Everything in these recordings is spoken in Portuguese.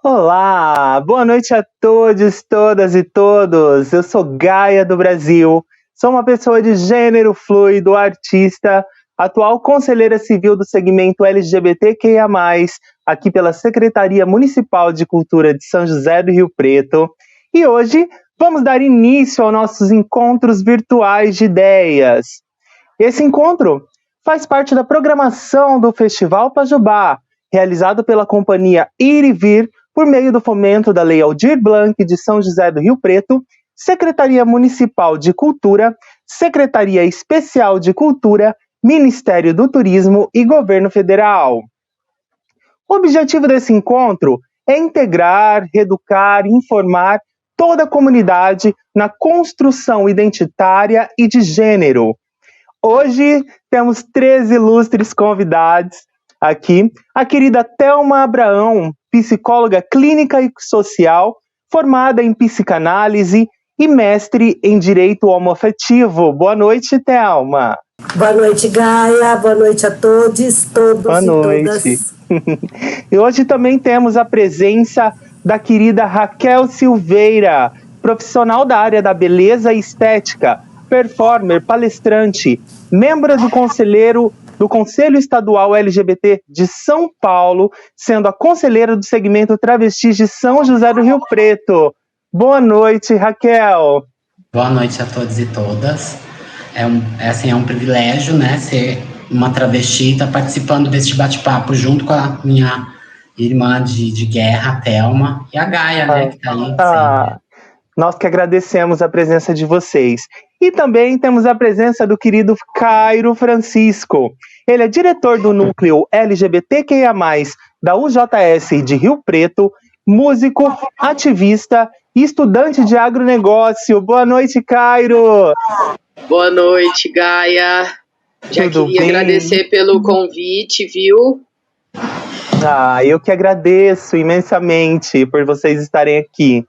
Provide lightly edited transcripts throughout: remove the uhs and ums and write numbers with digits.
Olá, boa noite a todos, todas e todos. Eu sou Gaia do Brasil, sou uma pessoa de gênero fluido, artista, atual conselheira civil do segmento LGBTQIA+, aqui pela Secretaria Municipal de Cultura de São José do Rio Preto. E hoje vamos dar início aos nossos encontros virtuais de ideias. Esse encontro faz parte da programação do Festival Pajubá, realizado pela companhia Ir e Vir, por meio do fomento da Lei Aldir Blanc de São José do Rio Preto, Secretaria Municipal de Cultura, Secretaria Especial de Cultura, Ministério do Turismo e Governo Federal. O objetivo desse encontro é integrar, reeducar e informar toda a comunidade na construção identitária e de gênero. Hoje temos 3 ilustres convidados aqui. A querida Thelma Abraão, psicóloga clínica e social, formada em psicanálise e mestre em direito homoafetivo. Boa noite, Thelma. Boa noite, Gaia. Boa noite a todos Boa noite. E hoje também temos a presença da querida Raquel Silveira, profissional da área da beleza e estética, performer, palestrante, membro do Conselho Estadual LGBT de São Paulo, sendo a conselheira do segmento Travestis de São José do Rio Preto. Boa noite, Raquel. Boa noite a todos e todas. É um privilégio, né, ser uma travesti, estar participando deste bate-papo junto com a minha irmã de guerra, a Thelma, e a Gaia, né, que está aí. Nós que agradecemos a presença de vocês. E também temos a presença do querido Cairo Francisco. Ele é diretor do núcleo LGBTQIA+, da UJS de Rio Preto, músico, ativista e estudante de agronegócio. Boa noite, Cairo! Boa noite, Gaia. Já queria agradecer pelo convite, viu? Eu que agradeço imensamente por vocês estarem aqui.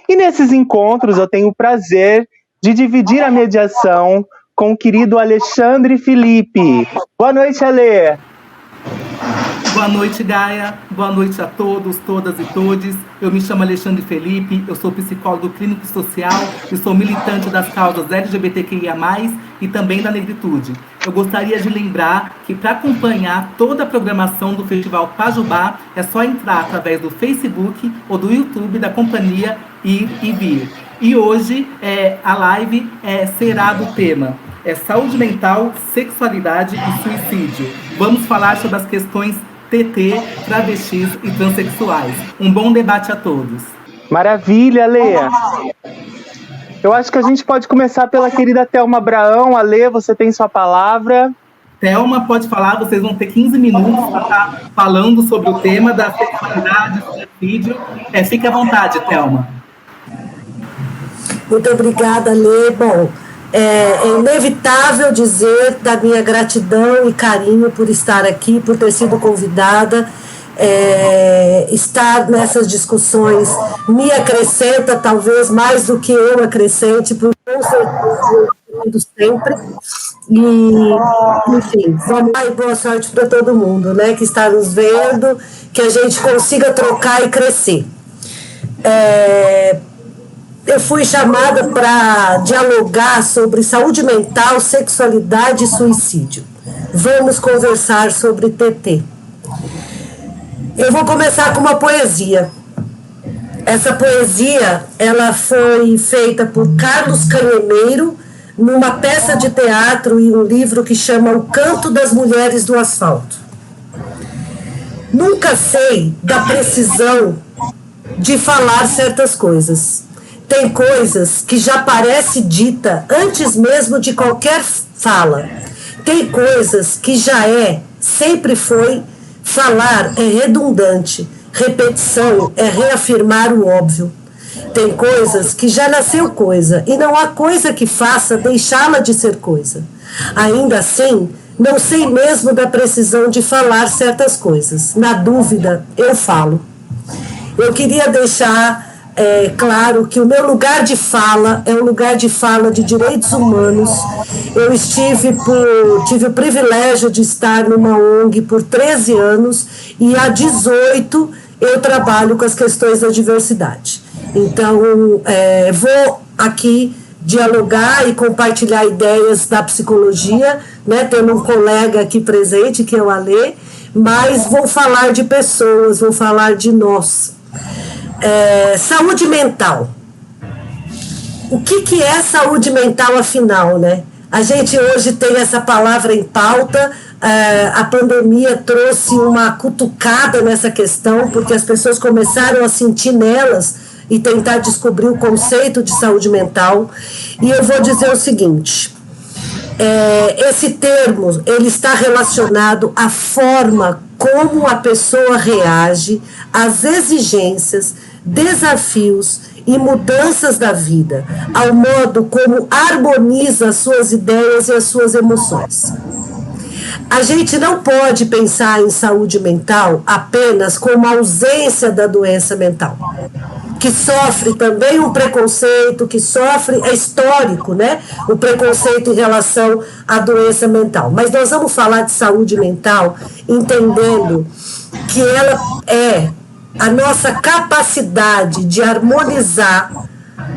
E nesses encontros eu tenho o prazer de dividir a mediação com o querido Alexandre Felipe. Boa noite, Ale. Boa noite, Gaia. Boa noite a todos, todas e todes. Eu me chamo Alexandre Felipe, eu sou psicólogo clínico e social e sou militante das causas LGBTQIA+, e também da negritude. Eu gostaria de lembrar que para acompanhar toda a programação do Festival Pajubá é só entrar através do Facebook ou do YouTube da companhia Ir e Vir. E hoje a live será do tema saúde mental, sexualidade e suicídio. Vamos falar sobre as questões TT, travestis e transexuais. Um bom debate a todos. Maravilha, Lê. Eu acho que a gente pode começar pela querida Thelma Abraão. Ale, você tem sua palavra. Thelma, pode falar, vocês vão ter 15 minutos para estar falando sobre o tema da sexualidade, do suicídio. Fique à vontade, Thelma. Muito obrigada, Lê. Bom, é inevitável dizer da minha gratidão e carinho por estar aqui, por ter sido convidada. Estar nessas discussões me acrescenta, talvez mais do que eu acrescente, por com certeza sempre. E, enfim, vamos lá e boa sorte para todo mundo, né, que está nos vendo, que a gente consiga trocar e crescer. Eu fui chamada para dialogar sobre saúde mental, sexualidade e suicídio. Vamos conversar sobre TT. Eu vou começar com uma poesia. Essa poesia, ela foi feita por Carlos Canhemeiro, numa peça de teatro e um livro que chama O Canto das Mulheres do Asfalto. Nunca sei da precisão de falar certas coisas. Tem coisas que já parece dita antes mesmo de qualquer fala. Tem coisas que já sempre foi, falar é redundante, repetição é reafirmar o óbvio. Tem coisas que já nasceu coisa, e não há coisa que faça deixá-la de ser coisa. Ainda assim, não sei mesmo da precisão de falar certas coisas. Na dúvida, eu falo. Eu queria deixar claro que o meu lugar de fala é um lugar de fala de direitos humanos. Eu tive o privilégio de estar numa ONG por 13 anos e há 18 eu trabalho com as questões da diversidade. Então, vou aqui dialogar e compartilhar ideias da psicologia, né, tendo um colega aqui presente, que é o Alê, mas vou falar de pessoas, vou falar de nós. Saúde mental. O que é saúde mental, afinal, né? A gente hoje tem essa palavra em pauta, a pandemia trouxe uma cutucada nessa questão, porque as pessoas começaram a sentir nelas e tentar descobrir o conceito de saúde mental. E eu vou dizer o seguinte, esse termo, ele está relacionado à forma como a pessoa reage às exigências, desafios e mudanças da vida, ao modo como harmoniza as suas ideias e as suas emoções. A gente não pode pensar em saúde mental apenas como ausência da doença mental, que sofre também um preconceito, que sofre, é histórico, né? O preconceito em relação à doença mental. Mas nós vamos falar de saúde mental entendendo que ela é a nossa capacidade de harmonizar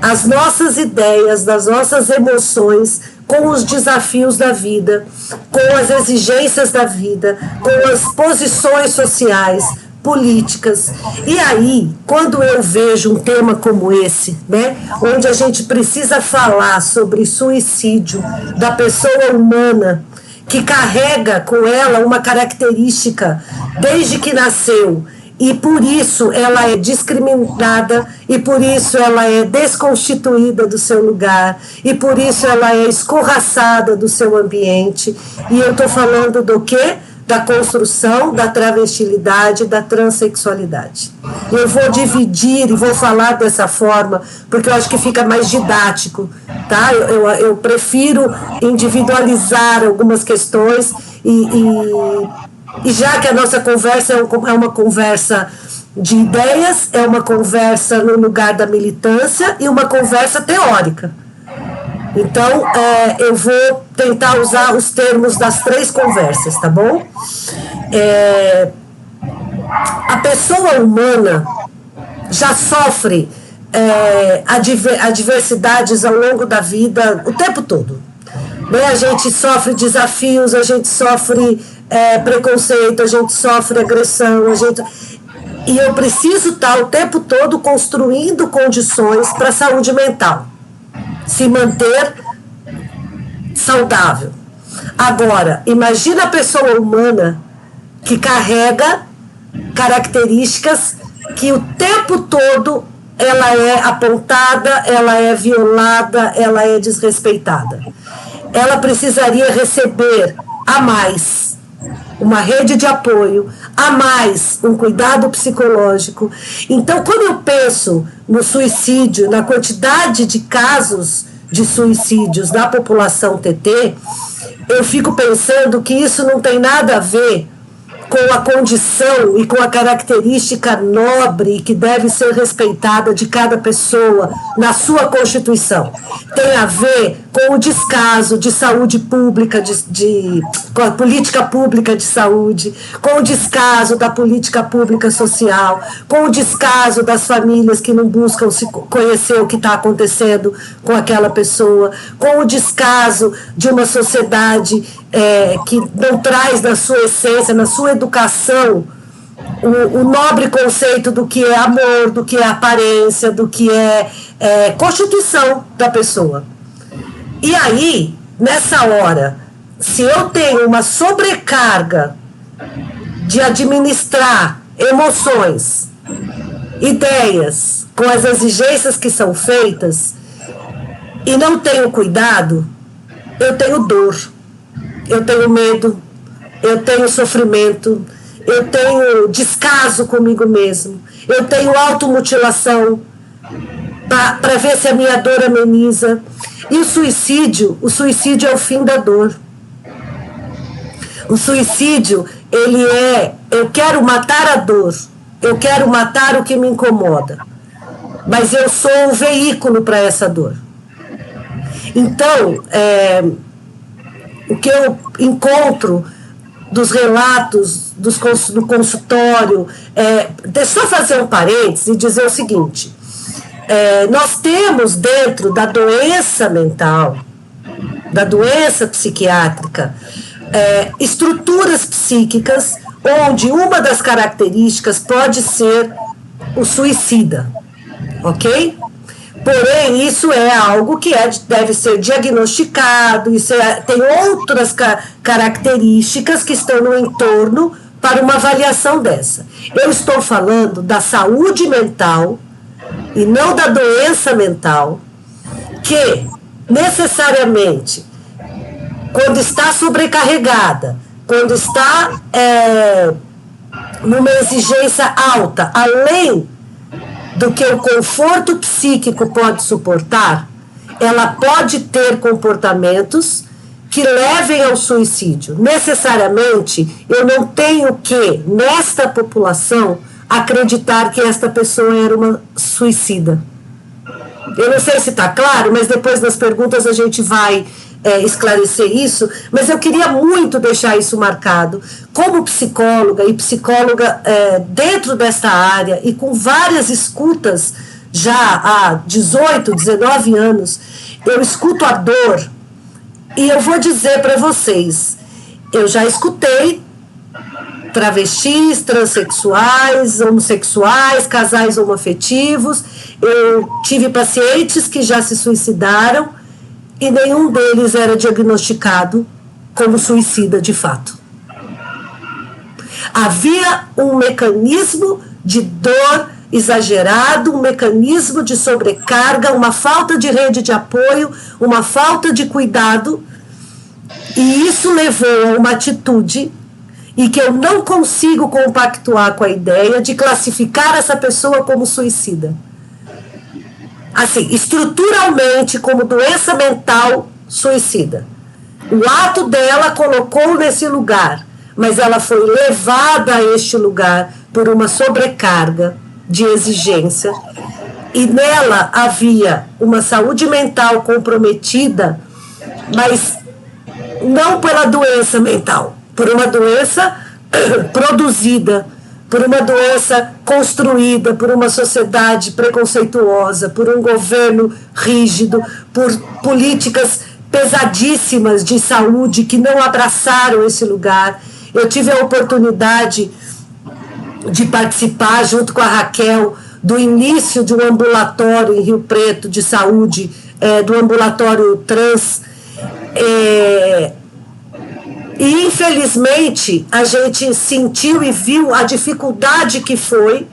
as nossas ideias, as nossas emoções com os desafios da vida, com as exigências da vida, com as posições sociais, políticas. E aí, quando eu vejo um tema como esse, né, onde a gente precisa falar sobre suicídio da pessoa humana, que carrega com ela uma característica desde que nasceu, e por isso ela é discriminada, e por isso ela é desconstituída do seu lugar, e por isso ela é escorraçada do seu ambiente. E eu estou falando do quê? Da construção da travestilidade, da transexualidade. Eu vou dividir e vou falar dessa forma, porque eu acho que fica mais didático, tá? Eu prefiro individualizar algumas questões e já que a nossa conversa é uma conversa de ideias, é uma conversa no lugar da militância e uma conversa teórica. Então, eu vou tentar usar os termos das 3 conversas, tá bom? A pessoa humana já sofre adversidades ao longo da vida o tempo todo. Né? A gente sofre desafios, a gente sofre preconceito, a gente sofre agressão, e eu preciso estar o tempo todo construindo condições para a saúde mental se manter saudável. Agora, imagina a pessoa humana que carrega características que o tempo todo ela é apontada, ela é violada, ela é desrespeitada. Ela precisaria receber a mais uma rede de apoio, a mais um cuidado psicológico. Então, quando eu penso no suicídio, na quantidade de casos de suicídios da população TT, eu fico pensando que isso não tem nada a ver com a condição e com a característica nobre que deve ser respeitada de cada pessoa na sua Constituição. Tem a ver com o descaso de saúde pública, com a política pública de saúde, com o descaso da política pública social, com o descaso das famílias que não buscam se conhecer o que está acontecendo com aquela pessoa, com o descaso de uma sociedade que não traz na sua essência, na sua educação, o nobre conceito do que é amor, do que é aparência, do que é constituição da pessoa. E aí, nessa hora, se eu tenho uma sobrecarga de administrar emoções, ideias, com as exigências que são feitas, e não tenho cuidado, eu tenho dor, eu tenho medo, eu tenho sofrimento, eu tenho descaso comigo mesmo, eu tenho automutilação para ver se a minha dor ameniza. E o suicídio é o fim da dor. O suicídio, ele eu quero matar a dor, eu quero matar o que me incomoda, mas eu sou o veículo para essa dor. Então, o que eu encontro dos relatos do consultório. Deixa eu só fazer um parênteses e dizer o seguinte: nós temos dentro da doença mental, da doença psiquiátrica, estruturas psíquicas onde uma das características pode ser o suicida, ok? Porém, isso é algo que deve ser diagnosticado, tem outras características que estão no entorno para uma avaliação dessa. Eu estou falando da saúde mental e não da doença mental, que necessariamente, quando está sobrecarregada, quando está numa exigência alta, além do que o conforto psíquico pode suportar, ela pode ter comportamentos que levem ao suicídio. Necessariamente, eu não tenho que, nesta população, acreditar que esta pessoa era uma suicida. Eu não sei se está claro, mas depois das perguntas a gente vai esclarecer isso, mas eu queria muito deixar isso marcado. Como psicóloga dentro desta área e com várias escutas já há 18, 19 anos, eu escuto a dor e eu vou dizer para vocês, eu já escutei travestis, transexuais, homossexuais, casais homoafetivos, eu tive pacientes que já se suicidaram e nenhum deles era diagnosticado como suicida de fato. Havia um mecanismo de dor exagerado, um mecanismo de sobrecarga, uma falta de rede de apoio, uma falta de cuidado, e isso levou a uma atitude e que eu não consigo compactuar com a ideia de classificar essa pessoa como suicida. Assim, estruturalmente, como doença mental suicida. O ato dela colocou nesse lugar, mas ela foi levada a este lugar por uma sobrecarga de exigência, e nela havia uma saúde mental comprometida, mas não pela doença mental, por uma doença produzida, por uma doença construída por uma sociedade preconceituosa, por um governo rígido, por políticas pesadíssimas de saúde que não abraçaram esse lugar. Eu tive a oportunidade de participar, junto com a Raquel, do início de um ambulatório em Rio Preto de saúde, do ambulatório trans, e infelizmente a gente sentiu e viu a dificuldade que foi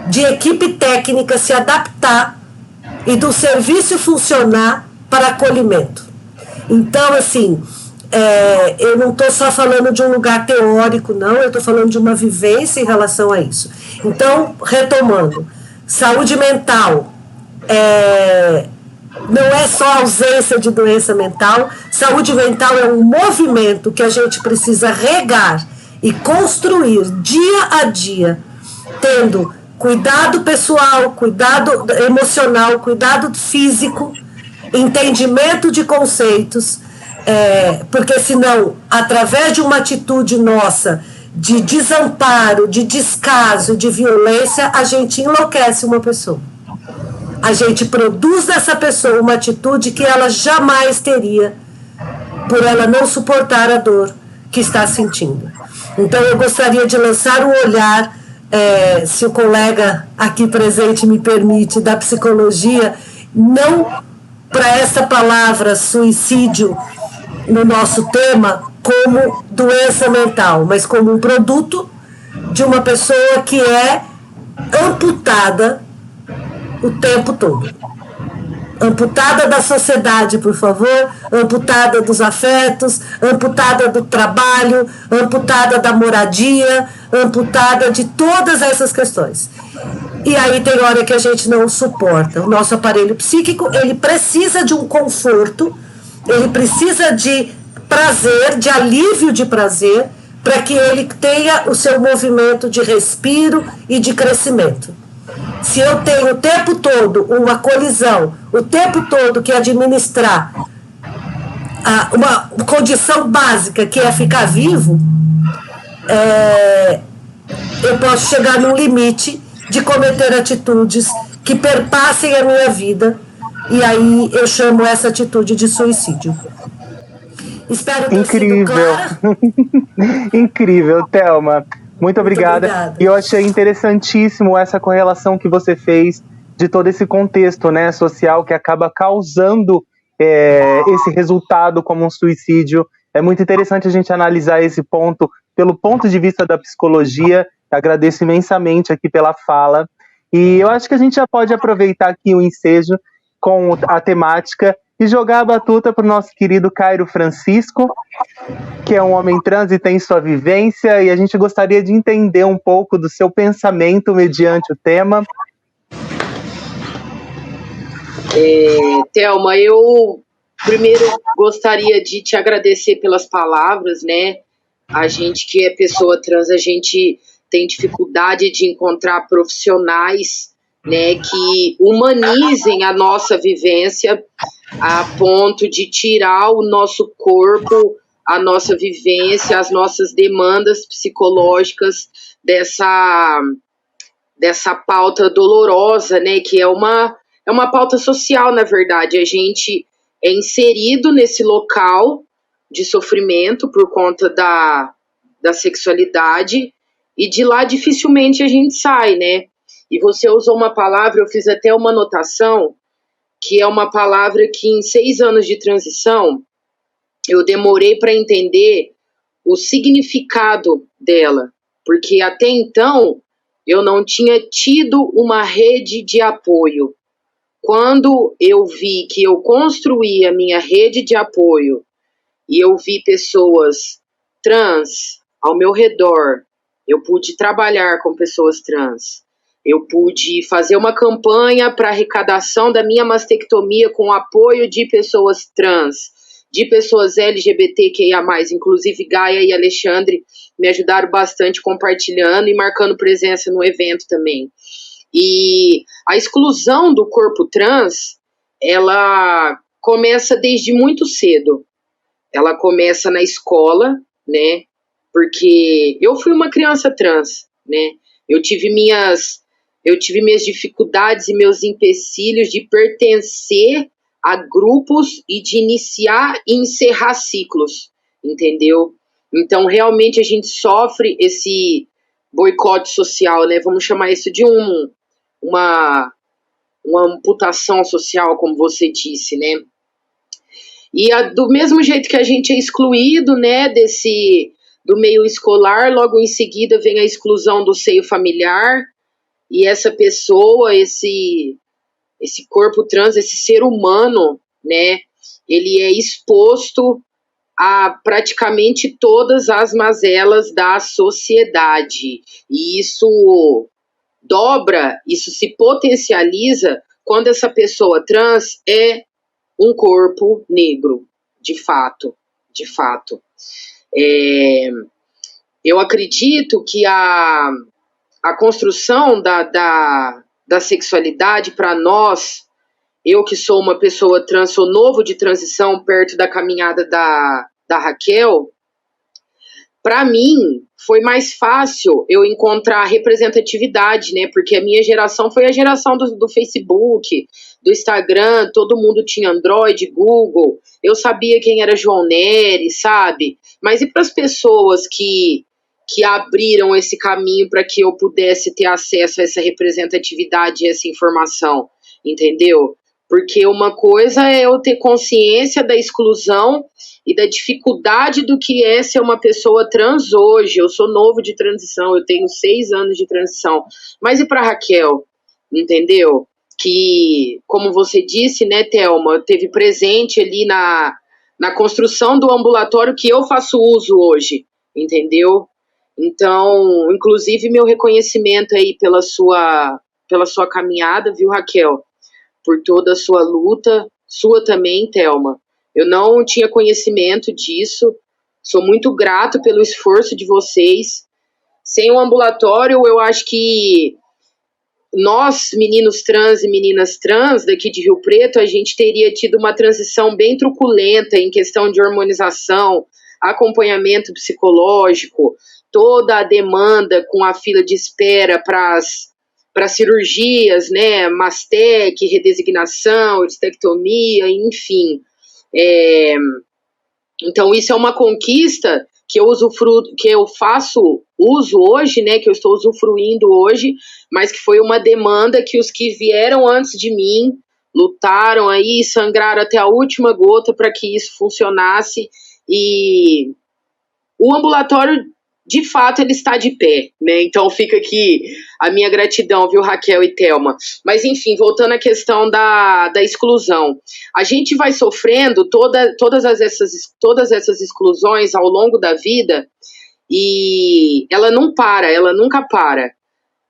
de equipe técnica se adaptar e do serviço funcionar para acolhimento. Então, assim, eu não estou só falando de um lugar teórico, não, eu estou falando de uma vivência em relação a isso. Então, retomando, saúde mental não é só ausência de doença mental. Saúde mental é um movimento que a gente precisa regar e construir dia a dia, tendo cuidado pessoal, cuidado emocional, cuidado físico, entendimento de conceitos, porque senão, através de uma atitude nossa de desamparo, de descaso, de violência, a gente enlouquece uma pessoa. A gente produz nessa pessoa uma atitude que ela jamais teria, por ela não suportar a dor que está sentindo. Então, eu gostaria de lançar um olhar, se o colega aqui presente me permite, da psicologia, não para essa palavra suicídio no nosso tema como doença mental, mas como um produto de uma pessoa que é amputada o tempo todo. Amputada da sociedade, por favor, amputada dos afetos, amputada do trabalho, amputada da moradia, amputada de todas essas questões. E aí tem hora que a gente não suporta. O nosso aparelho psíquico, ele precisa de um conforto, ele precisa de prazer, de alívio de prazer, para que ele tenha o seu movimento de respiro e de crescimento. Se eu tenho o tempo todo uma colisão, o tempo todo que administrar uma condição básica, que é ficar vivo, eu posso chegar num limite de cometer atitudes que perpassem a minha vida, e aí eu chamo essa atitude de suicídio. Espero ter sido clara. Incrível, Thelma. Muito obrigada. E eu achei interessantíssimo essa correlação que você fez de todo esse contexto, né, social que acaba causando esse resultado como um suicídio. É muito interessante a gente analisar esse ponto pelo ponto de vista da psicologia. Agradeço imensamente aqui pela fala. E eu acho que a gente já pode aproveitar aqui o ensejo com a temática e jogar a batuta para o nosso querido Cairo Francisco, que é um homem trans e tem sua vivência, e a gente gostaria de entender um pouco do seu pensamento mediante o tema. Thelma, eu primeiro gostaria de te agradecer pelas palavras, né? A gente que é pessoa trans, a gente tem dificuldade de encontrar profissionais, né, que humanizem a nossa vivência a ponto de tirar o nosso corpo, a nossa vivência, as nossas demandas psicológicas dessa pauta dolorosa, né, que é uma pauta social, na verdade. A gente é inserido nesse local de sofrimento por conta da sexualidade, e de lá dificilmente a gente sai, né? E você usou uma palavra, eu fiz até uma anotação, que é uma palavra que em 6 anos de transição eu demorei para entender o significado dela, porque até então eu não tinha tido uma rede de apoio. Quando eu vi que eu construí a minha rede de apoio e eu vi pessoas trans ao meu redor, eu pude trabalhar com pessoas trans, eu pude fazer uma campanha para arrecadação da minha mastectomia com o apoio de pessoas trans, de pessoas LGBTQIA+, inclusive Gaia e Alexandre me ajudaram bastante compartilhando e marcando presença no evento também. E a exclusão do corpo trans, ela começa desde muito cedo. Ela começa na escola, né? Porque eu fui uma criança trans, né? Eu tive minhas dificuldades e meus empecilhos de pertencer a grupos e de iniciar e encerrar ciclos, entendeu? Então, realmente, a gente sofre esse boicote social, né? Vamos chamar isso de uma amputação social, como você disse, né? E do mesmo jeito que a gente é excluído, né, do meio escolar, logo em seguida vem a exclusão do seio familiar, e essa pessoa, esse corpo trans, esse ser humano, né, ele é exposto a praticamente todas as mazelas da sociedade. E isso dobra, isso se potencializa quando essa pessoa trans é um corpo negro, de fato. Eu acredito que a construção da sexualidade para nós, eu que sou uma pessoa trans, sou novo de transição perto da caminhada da Raquel, para mim foi mais fácil eu encontrar representatividade, né? Porque a minha geração foi a geração do Facebook, do Instagram, todo mundo tinha Android, Google, eu sabia quem era João Nery, sabe? Mas e para as pessoas que abriram esse caminho para que eu pudesse ter acesso a essa representatividade e essa informação, entendeu? Porque uma coisa é eu ter consciência da exclusão e da dificuldade do que é ser uma pessoa trans hoje. Eu sou novo de transição, eu tenho 6 anos de transição. Mas e para Raquel, entendeu? Que, como você disse, né, Thelma, teve presente ali na construção do ambulatório que eu faço uso hoje, entendeu? Então, inclusive, meu reconhecimento aí pela sua caminhada, viu, Raquel? Por toda a sua luta, sua também, Thelma. Eu não tinha conhecimento disso, sou muito grato pelo esforço de vocês. Sem o ambulatório, eu acho que nós, meninos trans e meninas trans daqui de Rio Preto, a gente teria tido uma transição bem truculenta em questão de hormonização, acompanhamento psicológico, toda a demanda com a fila de espera para cirurgias, né, mastec, redesignação, estectomia, enfim. Então, isso é uma conquista que eu faço uso hoje, né, que eu estou usufruindo hoje, mas que foi uma demanda que os que vieram antes de mim lutaram aí, sangraram até a última gota para que isso funcionasse, e o ambulatório, de fato, ele está de pé, né? Então fica aqui a minha gratidão, viu, Raquel e Thelma. Mas, enfim, voltando à questão da exclusão. A gente vai sofrendo todas essas exclusões ao longo da vida, e ela não para, ela nunca para.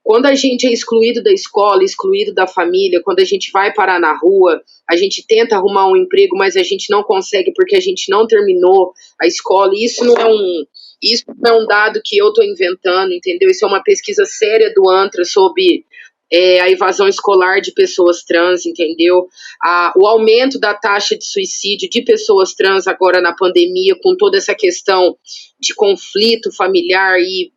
Quando a gente é excluído da escola, excluído da família, quando a gente vai parar na rua, a gente tenta arrumar um emprego, mas a gente não consegue porque a gente não terminou a escola. E isso não é um dado que eu estou inventando, entendeu? Isso é uma pesquisa séria do ANTRA sobre a evasão escolar de pessoas trans, entendeu? O aumento da taxa de suicídio de pessoas trans agora na pandemia, com toda essa questão de conflito familiar, e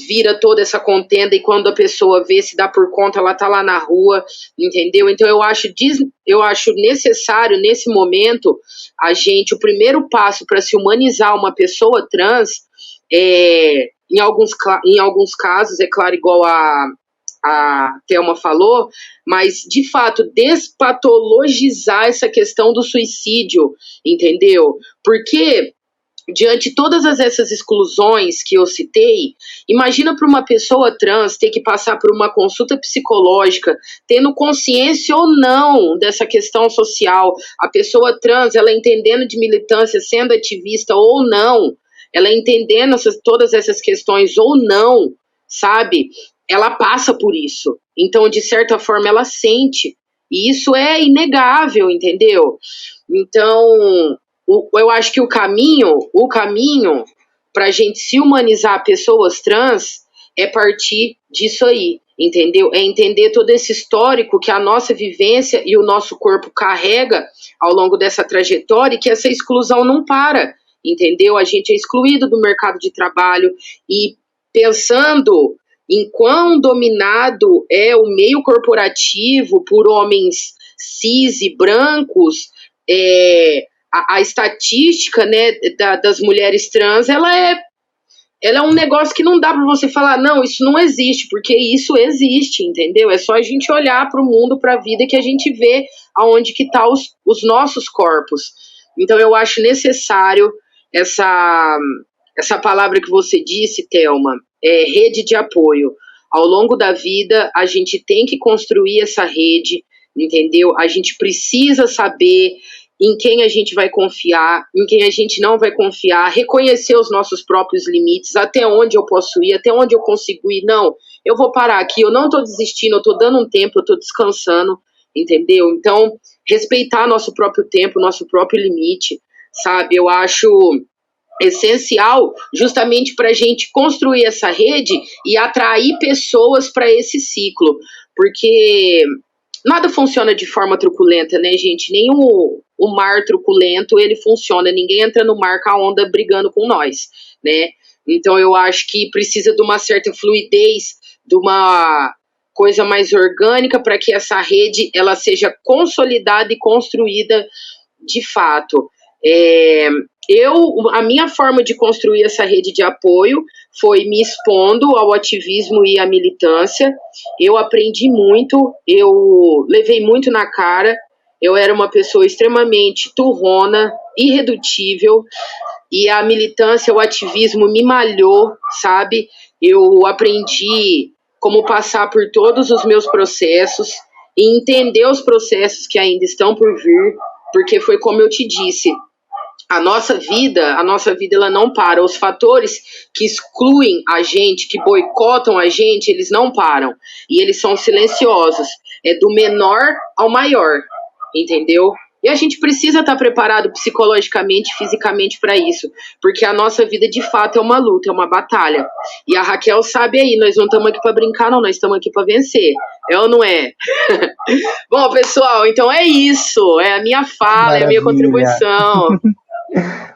vira toda essa contenda, e quando a pessoa vê, se dá por conta, ela tá lá na rua, entendeu? Então eu acho necessário, nesse momento, o primeiro passo para se humanizar uma pessoa trans, em alguns casos, é claro, igual a Thelma falou, mas, de fato, despatologizar essa questão do suicídio, entendeu? Porque, diante de todas essas exclusões que eu citei, imagina para uma pessoa trans ter que passar por uma consulta psicológica, tendo consciência ou não dessa questão social. A pessoa trans, ela entendendo de militância, sendo ativista ou não, ela entendendo todas essas questões ou não, sabe? Ela passa por isso. Então, de certa forma, ela sente. E isso é inegável, entendeu? Então, eu acho que o caminho para a gente se humanizar pessoas trans é partir disso aí, entendeu? É entender todo esse histórico que a nossa vivência e o nosso corpo carrega ao longo dessa trajetória, e que essa exclusão não para, entendeu? A gente é excluído do mercado de trabalho, e pensando em quão dominado é o meio corporativo por homens cis e brancos, a estatística, né, das mulheres trans, ela é um negócio que não dá para você falar, não, isso não existe, porque isso existe, entendeu? É só a gente olhar para o mundo, para a vida, que a gente vê aonde que tá os nossos corpos. Então eu acho necessário essa palavra que você disse, Thelma, rede de apoio. Ao longo da vida, a gente tem que construir essa rede, entendeu? A gente precisa saber em quem a gente vai confiar, em quem a gente não vai confiar, reconhecer os nossos próprios limites, até onde eu posso ir, até onde eu consigo ir. Não, eu vou parar aqui, eu não estou desistindo, eu estou dando um tempo, eu estou descansando, entendeu? Então, respeitar nosso próprio tempo, nosso próprio limite, sabe? Eu acho essencial justamente para a gente construir essa rede e atrair pessoas para esse ciclo, porque nada funciona de forma truculenta, né, gente? Nem o mar truculento, ele funciona. Ninguém entra no mar com a onda brigando com nós, né? Então eu acho que precisa de uma certa fluidez, de uma coisa mais orgânica, para que essa rede ela seja consolidada e construída de fato. A minha forma de construir essa rede de apoio foi me expondo ao ativismo e à militância. Eu aprendi muito, eu levei muito na cara, eu era uma pessoa extremamente turrona, irredutível, e a militância, o ativismo me malhou, sabe? Eu aprendi como passar por todos os meus processos e entender os processos que ainda estão por vir, porque foi como eu te disse, a nossa vida ela não para. Os fatores que excluem a gente, que boicotam a gente, eles não param. E eles são silenciosos. É do menor ao maior, entendeu? E a gente precisa estar preparado psicologicamente, fisicamente para isso. Porque a nossa vida, de fato, é uma luta, é uma batalha. E a Raquel sabe aí, nós não estamos aqui para brincar, não. Nós estamos aqui para vencer. É ou não é? Bom, pessoal, então é isso. É a minha fala, é a minha contribuição.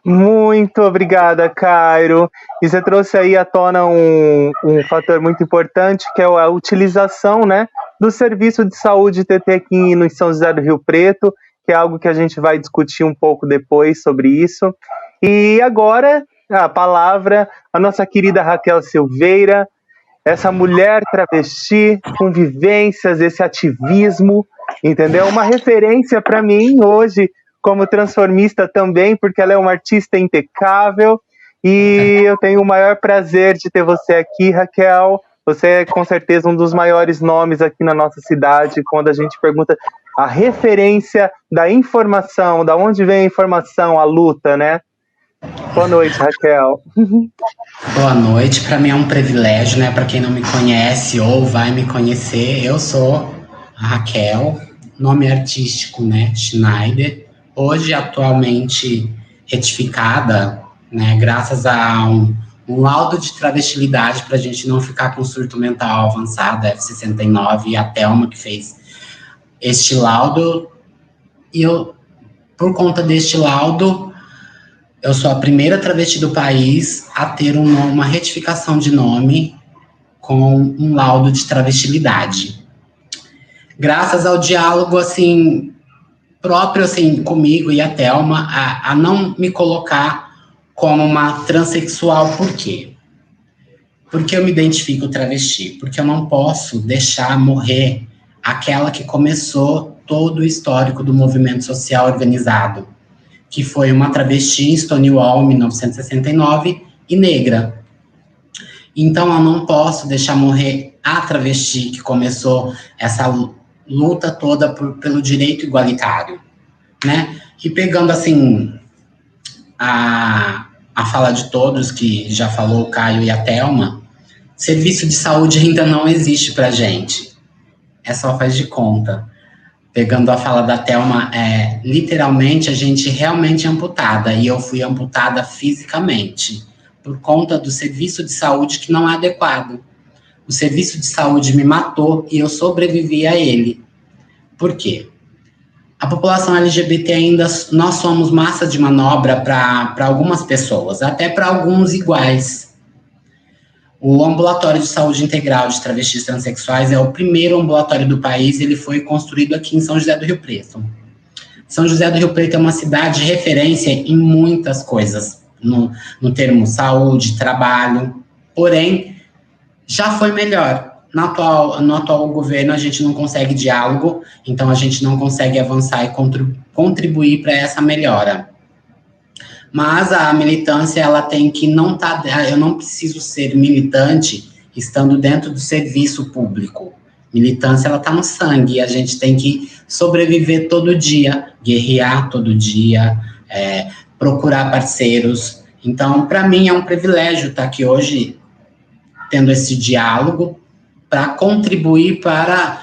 Muito obrigada, Cairo. E você trouxe aí à tona um fator muito importante, que é a utilização, né, do serviço de saúde TT aqui no São José do Rio Preto, que é algo que a gente vai discutir um pouco depois sobre isso. E agora, a palavra, a nossa querida Raquel Silveira, essa mulher travesti, com vivências, esse ativismo, entendeu? Uma referência para mim hoje, como transformista também, porque ela é uma artista impecável, e eu tenho o maior prazer de ter você aqui, Raquel. Você é com certeza um dos maiores nomes aqui na nossa cidade, quando a gente pergunta a referência da informação, da onde vem a informação, a luta, né? Boa noite, Raquel. Boa noite, para mim é um privilégio, né? Para quem não me conhece ou vai me conhecer, eu sou a Raquel, nome artístico, né? Schneider. Hoje, atualmente retificada, né? Graças a um laudo de travestilidade para a gente não ficar com surto mental avançado, F69, e a Thelma que fez este laudo. E eu, por conta deste laudo, eu sou a primeira travesti do país a ter uma retificação de nome com um laudo de travestilidade. Graças ao diálogo, assim, próprio, assim, comigo e a Thelma, a não me colocar como uma transexual. Por quê? Porque eu me identifico travesti, porque eu não posso deixar morrer aquela que começou todo o histórico do movimento social organizado, que foi uma travesti em Stonewall, em 1969, e negra. Então, eu não posso deixar morrer a travesti que começou essa luta toda pelo direito igualitário, né? E pegando, assim, a fala de todos, que já falou o Caio e a Thelma, serviço de saúde ainda não existe pra gente. É só faz de conta. Pegando a fala da Thelma, literalmente a gente realmente é amputada, e eu fui amputada fisicamente, por conta do serviço de saúde que não é adequado. O serviço de saúde me matou e eu sobrevivi a ele. Por quê? A população LGBT ainda, nós somos massa de manobra para algumas pessoas, até para alguns iguais. O ambulatório de saúde integral de travestis transexuais é o primeiro ambulatório do país, ele foi construído aqui em São José do Rio Preto. São José do Rio Preto é uma cidade de referência em muitas coisas, no termo saúde, trabalho, porém, já foi melhor. No atual governo, a gente não consegue diálogo, então a gente não consegue avançar e contribuir para essa melhora. Mas a militância, ela tem que não estar... Eu não preciso ser militante estando dentro do serviço público. Militância, ela está no sangue, a gente tem que sobreviver todo dia, guerrear todo dia, procurar parceiros. Então, para mim, é um privilégio estar aqui hoje, tendo esse diálogo, para contribuir para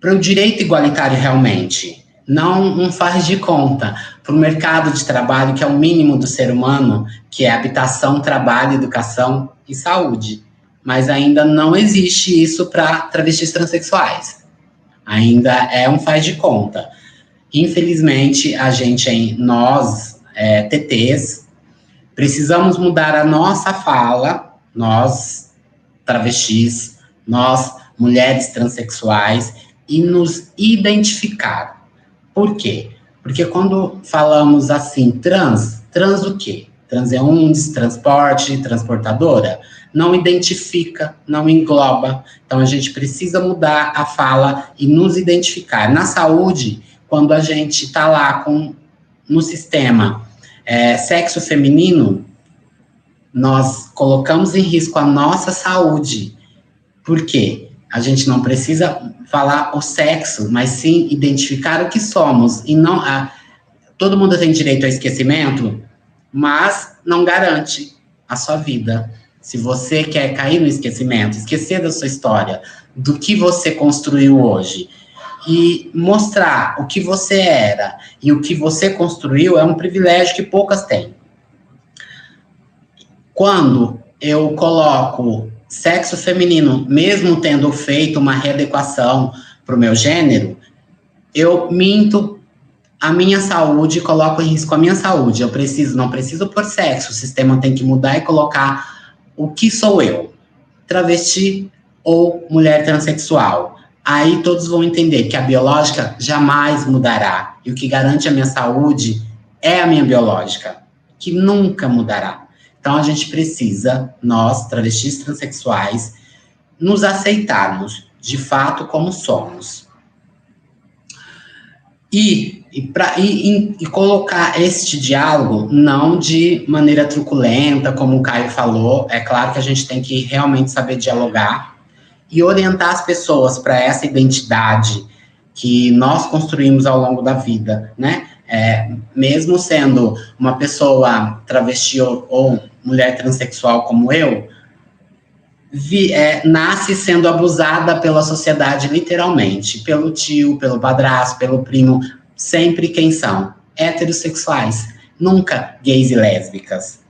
o direito igualitário realmente. Não um faz de conta, para o mercado de trabalho, que é o mínimo do ser humano, que é habitação, trabalho, educação e saúde. Mas ainda não existe isso para travestis transexuais. Ainda é um faz de conta. Infelizmente, nós, TTs, precisamos mudar a nossa fala, nós, travestis, nós, mulheres transexuais, e nos identificar. Por quê? Porque quando falamos assim, trans o quê? Transeuntes, transporte, transportadora, não identifica, não engloba. Então, a gente precisa mudar a fala e nos identificar. Na saúde, quando a gente está lá no sistema sexo feminino, nós colocamos em risco a nossa saúde. Por quê? A gente não precisa falar o sexo, mas sim identificar o que somos. E não, todo mundo tem direito ao esquecimento, mas não garante a sua vida. Se você quer cair no esquecimento, esquecer da sua história, do que você construiu hoje, e mostrar o que você era e o que você construiu, é um privilégio que poucas têm. Quando eu coloco sexo feminino, mesmo tendo feito uma readequação para o meu gênero, eu minto a minha saúde, coloco em risco a minha saúde. Não preciso por sexo. O sistema tem que mudar e colocar o que sou eu, travesti ou mulher transexual. Aí todos vão entender que a biológica jamais mudará. E o que garante a minha saúde é a minha biológica, que nunca mudará. Então a gente precisa, nós, travestis transexuais, nos aceitarmos de fato como somos. E colocar este diálogo não de maneira truculenta, como o Caio falou. É claro que a gente tem que realmente saber dialogar e orientar as pessoas para essa identidade que nós construímos ao longo da vida, né? Mesmo sendo uma pessoa travesti ou mulher transexual como eu, nasce sendo abusada pela sociedade, literalmente, pelo tio, pelo padrasto, pelo primo, sempre quem são? Heterossexuais, nunca gays e lésbicas.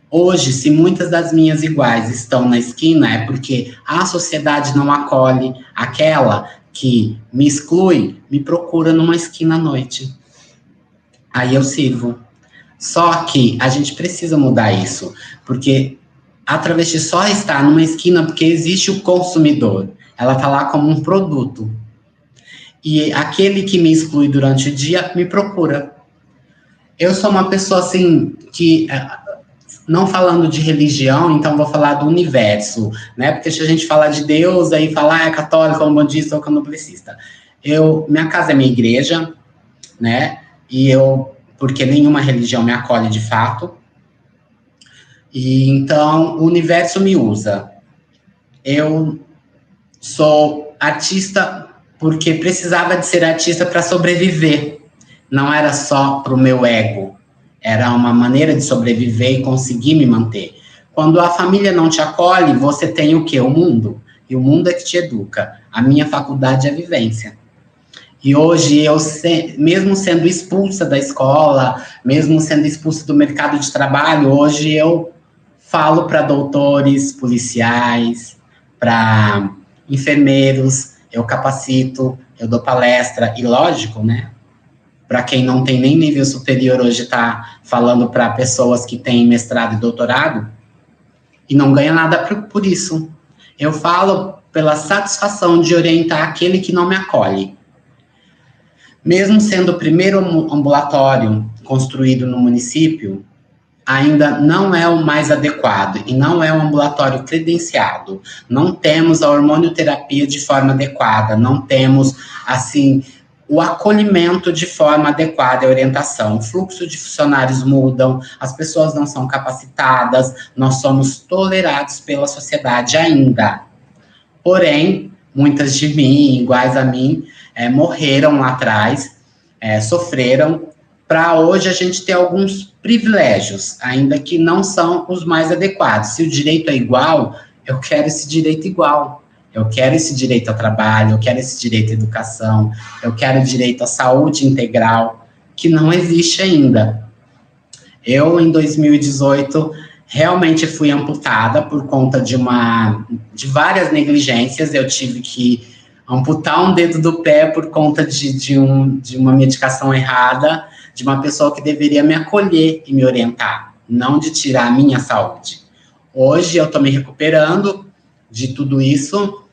Hoje, se muitas das minhas iguais estão na esquina, é porque a sociedade não acolhe aquela que me exclui, me procura numa esquina à noite. Aí eu sirvo. Só que a gente precisa mudar isso, porque a travesti só está numa esquina porque existe o consumidor. Ela está lá como um produto. E aquele que me exclui durante o dia me procura. Eu sou uma pessoa, assim, que... Não falando de religião, então vou falar do universo, né? Porque se a gente falar de Deus, aí falar é católico, ou bandista, ou candomblessista. Minha casa é minha igreja, né? Porque nenhuma religião me acolhe de fato. E então o universo me usa. Eu sou artista porque precisava de ser artista para sobreviver. Não era só para o meu ego. Era uma maneira de sobreviver e conseguir me manter. Quando a família não te acolhe, você tem o quê? O mundo. E o mundo é que te educa. A minha faculdade é vivência. E hoje, mesmo sendo expulsa da escola, mesmo sendo expulsa do mercado de trabalho, hoje eu falo para doutores, policiais, para enfermeiros, eu capacito, eu dou palestra, e lógico, né? Para quem não tem nem nível superior hoje, está falando para pessoas que têm mestrado e doutorado, e não ganha nada por isso. Eu falo pela satisfação de orientar aquele que não me acolhe. Mesmo sendo o primeiro ambulatório construído no município, ainda não é o mais adequado e não é um ambulatório credenciado. Não temos a hormonioterapia de forma adequada, não temos, assim, o acolhimento de forma adequada e orientação. O fluxo de funcionários mudam, as pessoas não são capacitadas, nós somos tolerados pela sociedade ainda. Porém, muitas de mim, iguais a mim, morreram lá atrás, sofreram, para hoje a gente ter alguns privilégios, ainda que não são os mais adequados. Se o direito é igual, eu quero esse direito igual. Eu quero esse direito ao trabalho, eu quero esse direito à educação, eu quero direito à saúde integral, que não existe ainda. Eu, em 2018, realmente fui amputada por conta de várias negligências. Eu tive que amputar um dedo do pé por conta de uma medicação errada, de uma pessoa que deveria me acolher e me orientar, não de tirar a minha saúde. Hoje eu estou me recuperando de tudo isso,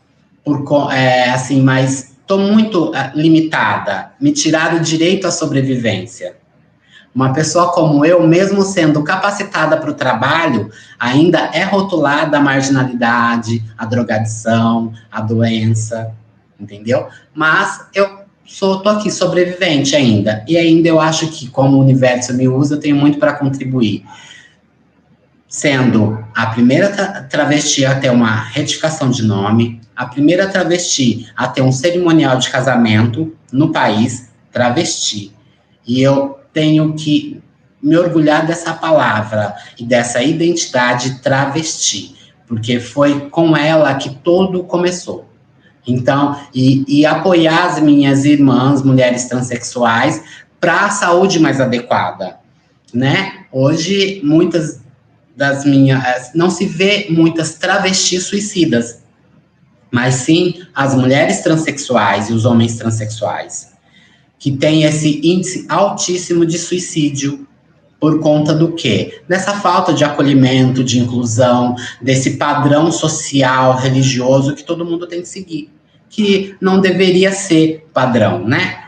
mas estou muito limitada. Me tiraram o direito à sobrevivência. Uma pessoa como eu, mesmo sendo capacitada para o trabalho, ainda é rotulada a marginalidade, a drogadição, a doença, entendeu? Mas eu tô aqui sobrevivente ainda. E ainda eu acho que, como o universo me usa, eu tenho muito para contribuir. Sendo a primeira travesti a ter uma retificação de nome, a primeira travesti a ter um cerimonial de casamento no país, travesti. E eu tenho que me orgulhar dessa palavra e dessa identidade travesti, porque foi com ela que tudo começou. Então, e apoiar as minhas irmãs, mulheres transexuais, para a saúde mais adequada, né? Hoje, muitas das minhas... Não se vê muitas travestis suicidas, mas sim as mulheres transexuais e os homens transexuais, que tem esse índice altíssimo de suicídio. Por conta do quê? Dessa falta de acolhimento, de inclusão, desse padrão social, religioso que todo mundo tem que seguir, que não deveria ser padrão, né?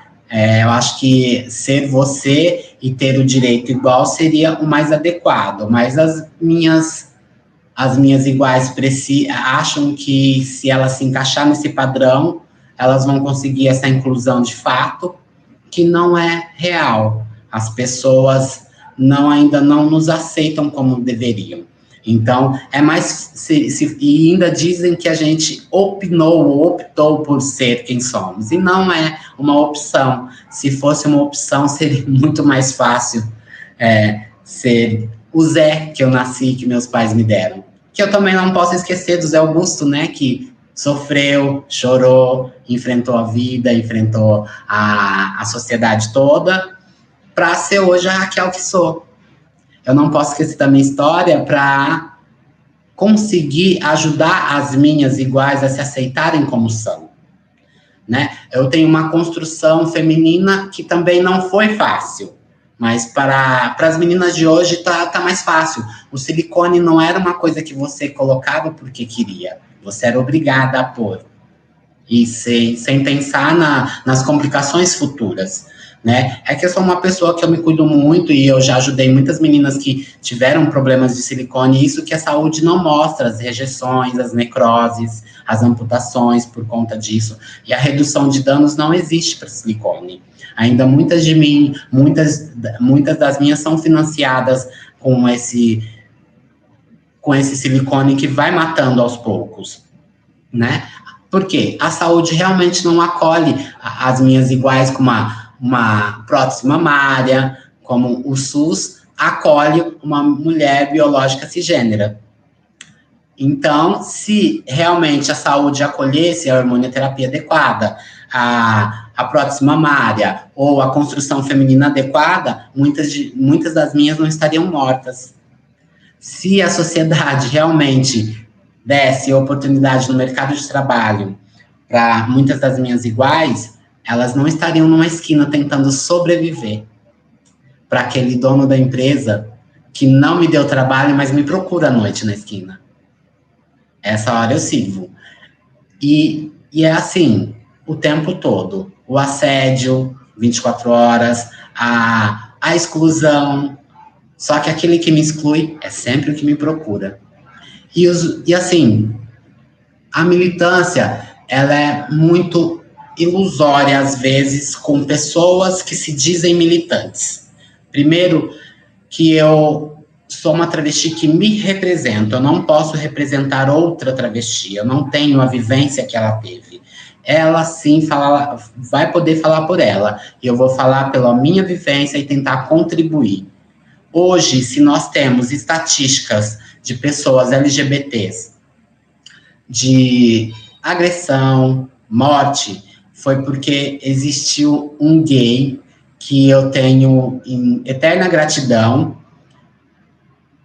Eu acho que ser você e ter o direito igual seria o mais adequado, mas as minhas iguais acham que se elas se encaixar nesse padrão, elas vão conseguir essa inclusão de fato, que não é real. As pessoas ainda não nos aceitam como deveriam. Então, é mais... e ainda dizem que a gente optou por ser quem somos. E não é uma opção. Se fosse uma opção, seria muito mais fácil ser o Zé que eu nasci, que meus pais me deram. Que eu também não posso esquecer do Zé Augusto, né? Que sofreu, chorou, enfrentou a vida, enfrentou a sociedade toda, para ser hoje a Raquel que sou. Eu não posso esquecer da minha história para conseguir ajudar as minhas iguais a se aceitarem como são, né? Eu tenho uma construção feminina que também não foi fácil, mas para as meninas de hoje tá mais fácil. O silicone não era uma coisa que você colocava porque queria, você era obrigada a pôr, e sem pensar nas complicações futuras, né? É que eu sou uma pessoa que eu me cuido muito e eu já ajudei muitas meninas que tiveram problemas de silicone, e isso que a saúde não mostra, as rejeições, as necroses, as amputações por conta disso, e a redução de danos não existe para silicone. Ainda muitas das minhas são financiadas com esse silicone que vai matando aos poucos, né? Porque a saúde realmente não acolhe as minhas iguais com uma prótese mamária, como o SUS acolhe uma mulher biológica cisgênera. Então, se realmente a saúde acolhesse a hormonioterapia adequada, a prótese mamária ou a construção feminina adequada, muitas das minhas não estariam mortas. Se a sociedade realmente desse oportunidade no mercado de trabalho para muitas das minhas iguais, elas não estariam numa esquina tentando sobreviver para aquele dono da empresa que não me deu trabalho, mas me procura à noite na esquina. Essa hora eu sirvo. E é assim, o tempo todo. O assédio, 24 horas, a exclusão. Só que aquele que me exclui é sempre o que me procura. E assim, a militância, ela é muito ilusória, às vezes, com pessoas que se dizem militantes. Primeiro, que eu sou uma travesti que me representa, eu não posso representar outra travesti, eu não tenho a vivência que ela teve. Ela, sim, vai poder falar por ela, e eu vou falar pela minha vivência e tentar contribuir. Hoje, se nós temos estatísticas de pessoas LGBTs, de agressão, morte, foi porque existiu um gay que eu tenho em eterna gratidão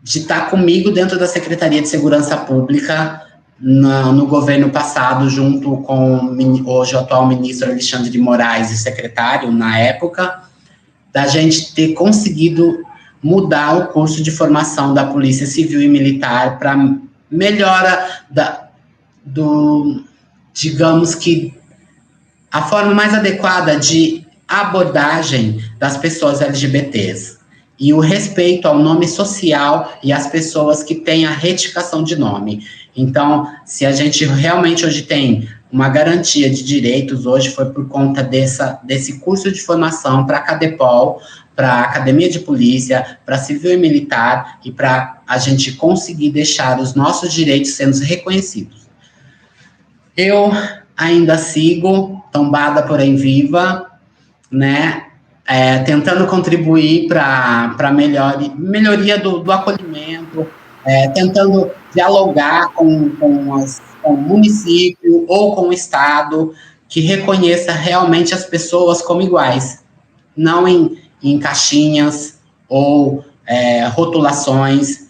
de estar comigo dentro da Secretaria de Segurança Pública no governo passado, junto com hoje o atual ministro Alexandre de Moraes e secretário na época, da gente ter conseguido mudar o curso de formação da Polícia Civil e Militar para melhora digamos que, a forma mais adequada de abordagem das pessoas LGBTs e o respeito ao nome social e às pessoas que têm a retificação de nome. Então, se a gente realmente hoje tem uma garantia de direitos, hoje foi por conta desse curso de formação para a CADEPOL, para a Academia de Polícia, para Civil e Militar, e para a gente conseguir deixar os nossos direitos sendo reconhecidos. Eu ainda sigo, tombada porém viva, né, tentando contribuir para a melhoria do acolhimento, tentando dialogar com o município ou com o Estado, que reconheça realmente as pessoas como iguais, não em caixinhas ou rotulações.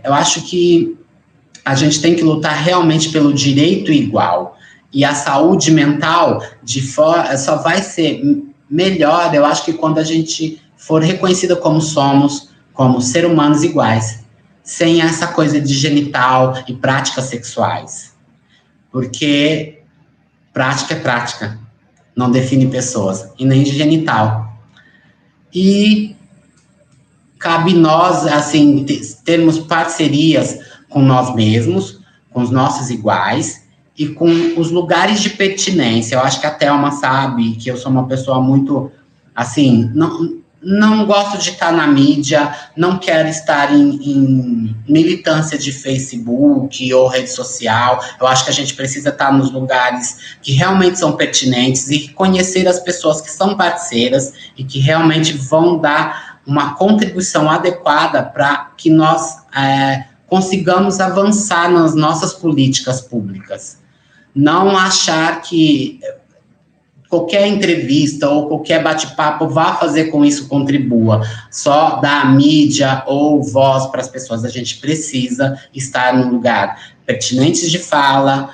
Eu acho que a gente tem que lutar realmente pelo direito igual, e a saúde mental só vai ser melhor, eu acho que quando a gente for reconhecida como somos, como seres humanos iguais, sem essa coisa de genital e práticas sexuais. Porque prática é prática, não define pessoas, e nem de genital. E cabe nós, assim, termos parcerias com nós mesmos, com os nossos iguais, e com os lugares de pertinência. Eu acho que a Thelma sabe que eu sou uma pessoa muito, assim, não gosto de estar na mídia, não quero estar em militância de Facebook ou rede social. Eu acho que a gente precisa estar nos lugares que realmente são pertinentes e conhecer as pessoas que são parceiras e que realmente vão dar uma contribuição adequada para que nós consigamos avançar nas nossas políticas públicas. Não achar que qualquer entrevista ou qualquer bate-papo vá fazer com isso contribua. Só dar mídia ou voz para as pessoas. A gente precisa estar no lugar pertinente de fala,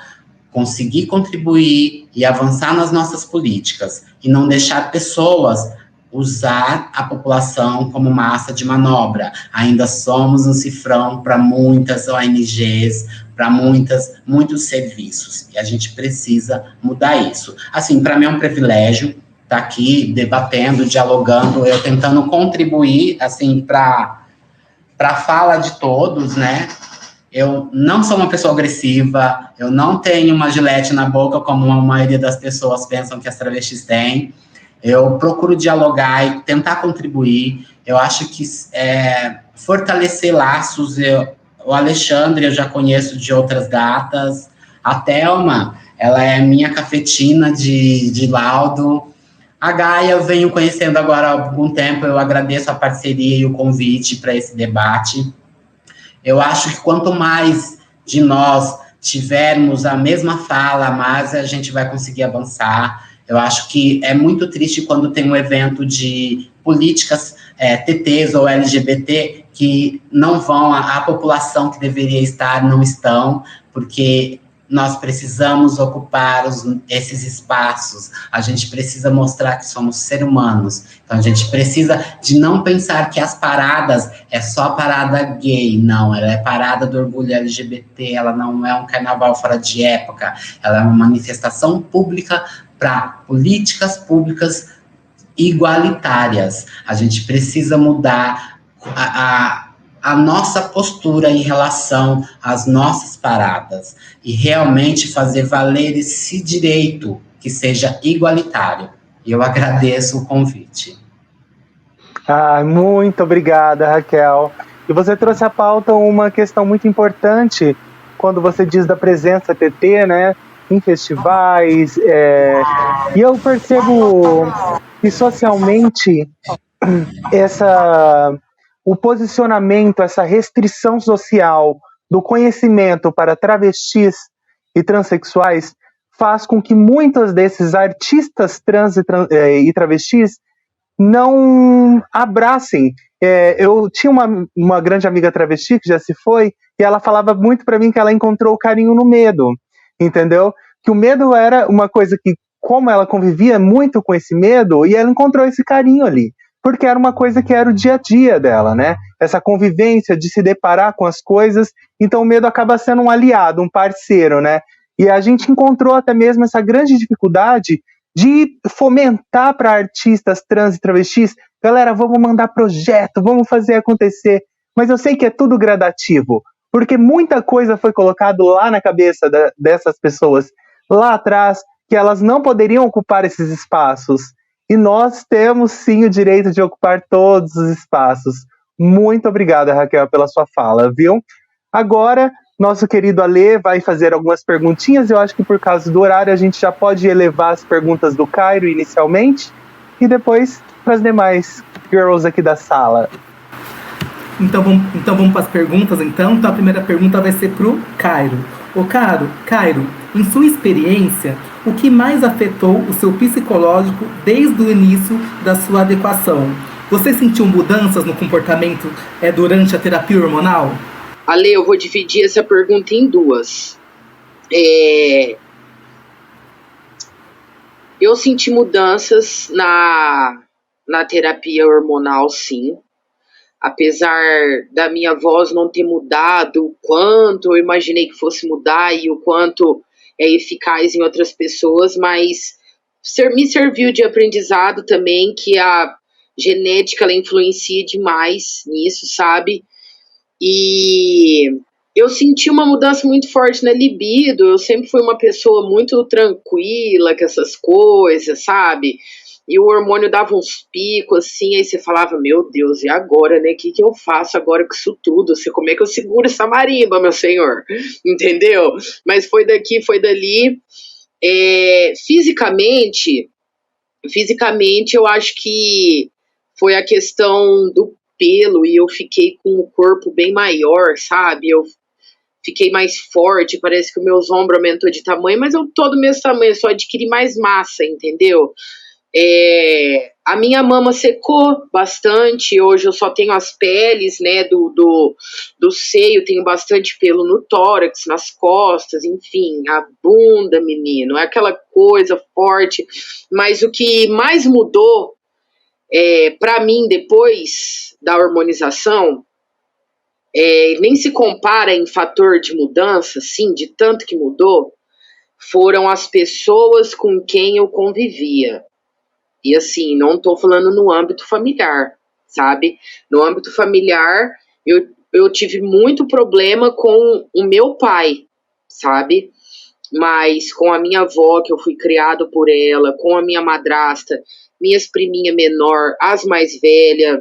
conseguir contribuir e avançar nas nossas políticas. E não deixar pessoas usar a população como massa de manobra. Ainda somos um cifrão para muitas ONGs, para muitos serviços. E a gente precisa mudar isso. Assim, para mim é um privilégio estar aqui debatendo, dialogando, eu tentando contribuir, assim, para a fala de todos, né? Eu não sou uma pessoa agressiva, eu não tenho uma gilete na boca, como a maioria das pessoas pensam que as travestis têm. Eu procuro dialogar e tentar contribuir. Eu acho que fortalecer laços. O Alexandre eu já conheço de outras datas. A Thelma, ela é minha cafetina de laudo. A Gaia eu venho conhecendo agora há algum tempo. Eu agradeço a parceria e o convite para esse debate. Eu acho que quanto mais de nós tivermos a mesma fala, mais a gente vai conseguir avançar. Eu acho que é muito triste quando tem um evento de políticas TTs ou LGBT que não vão, a população que deveria estar não estão, porque nós precisamos ocupar esses espaços, a gente precisa mostrar que somos seres humanos, então a gente precisa de não pensar que as paradas é só parada gay, não, ela é parada do orgulho LGBT, ela não é um carnaval fora de época, ela é uma manifestação pública para políticas públicas igualitárias. A gente precisa mudar a nossa postura em relação às nossas paradas e realmente fazer valer esse direito que seja igualitário. E eu agradeço o convite. Muito obrigada, Raquel. E você trouxe à pauta uma questão muito importante quando você diz da presença TT, né? Em festivais, e eu percebo que socialmente o posicionamento, essa restrição social do conhecimento para travestis e transexuais faz com que muitos desses artistas trans e travestis não abracem. Eu tinha uma grande amiga travesti que já se foi, e ela falava muito para mim que ela encontrou carinho no medo. Entendeu? Que o medo era uma coisa que, como ela convivia muito com esse medo, e ela encontrou esse carinho ali, porque era uma coisa que era o dia a dia dela, né? Essa convivência de se deparar com as coisas, então o medo acaba sendo um aliado, um parceiro, né? E a gente encontrou até mesmo essa grande dificuldade de fomentar para artistas trans e travestis, galera, vamos mandar projeto, vamos fazer acontecer, mas eu sei que é tudo gradativo, porque muita coisa foi colocada lá na cabeça dessas pessoas, lá atrás, que elas não poderiam ocupar esses espaços. E nós temos, sim, o direito de ocupar todos os espaços. Muito obrigada, Raquel, pela sua fala, viu? Agora, nosso querido Alê vai fazer algumas perguntinhas. Eu acho que por causa do horário, a gente já pode elevar as perguntas do Cairo inicialmente, e depois para as demais girls aqui da sala. Então vamos para as perguntas, então. Então a primeira pergunta vai ser para o Cairo. Cairo, em sua experiência, o que mais afetou o seu psicológico desde o início da sua adequação? Você sentiu mudanças no comportamento durante a terapia hormonal? Ale, eu vou dividir essa pergunta em duas. Eu senti mudanças na terapia hormonal, sim. Apesar da minha voz não ter mudado o quanto eu imaginei que fosse mudar e o quanto é eficaz em outras pessoas, mas me serviu de aprendizado também que a genética ela influencia demais nisso, sabe? E eu senti uma mudança muito forte na libido. Eu sempre fui uma pessoa muito tranquila com essas coisas, sabe? E o hormônio dava uns picos, assim, aí você falava, meu Deus, e agora, né? O que eu faço agora com isso tudo? Como é que eu seguro essa marimba, meu senhor? Entendeu? Mas foi daqui, foi dali. Fisicamente, eu acho que foi a questão do pelo e eu fiquei com o corpo bem maior, sabe? Eu fiquei mais forte, parece que os meus ombros aumentou de tamanho, mas eu tô do mesmo tamanho, só adquiri mais massa, entendeu? A minha mama secou bastante, hoje eu só tenho as peles, né, do seio, tenho bastante pelo no tórax, nas costas, enfim, a bunda, menino, é aquela coisa forte, mas o que mais mudou para mim depois da hormonização, nem se compara em fator de mudança, assim, de tanto que mudou, foram as pessoas com quem eu convivia. E assim, não estou falando no âmbito familiar, sabe? No âmbito familiar, eu tive muito problema com o meu pai, sabe? Mas com a minha avó, que eu fui criado por ela, com a minha madrasta, minhas priminhas menor, as mais velhas,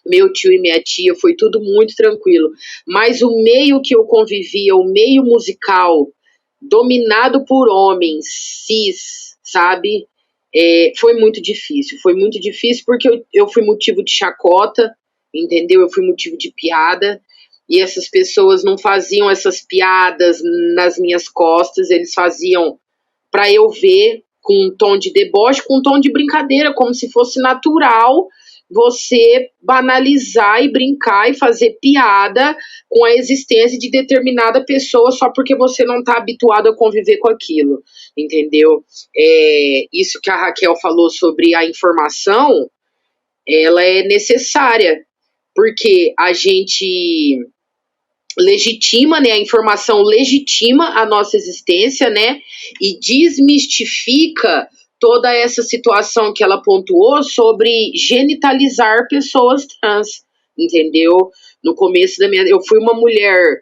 meu tio e minha tia, foi tudo muito tranquilo. Mas o meio que eu convivia, o meio musical, dominado por homens, cis, sabe? Foi muito difícil. Foi muito difícil porque eu fui motivo de chacota, entendeu? Eu fui motivo de piada. E essas pessoas não faziam essas piadas nas minhas costas, eles faziam para eu ver com um tom de deboche, com um tom de brincadeira, como se fosse natural você banalizar e brincar e fazer piada com a existência de determinada pessoa só porque você não está habituado a conviver com aquilo, entendeu? Isso que a Raquel falou sobre a informação, ela é necessária, porque a gente legitima, né, a informação legitima a nossa existência, né, e desmistifica toda essa situação que ela pontuou sobre genitalizar pessoas trans, entendeu? No começo da eu fui uma mulher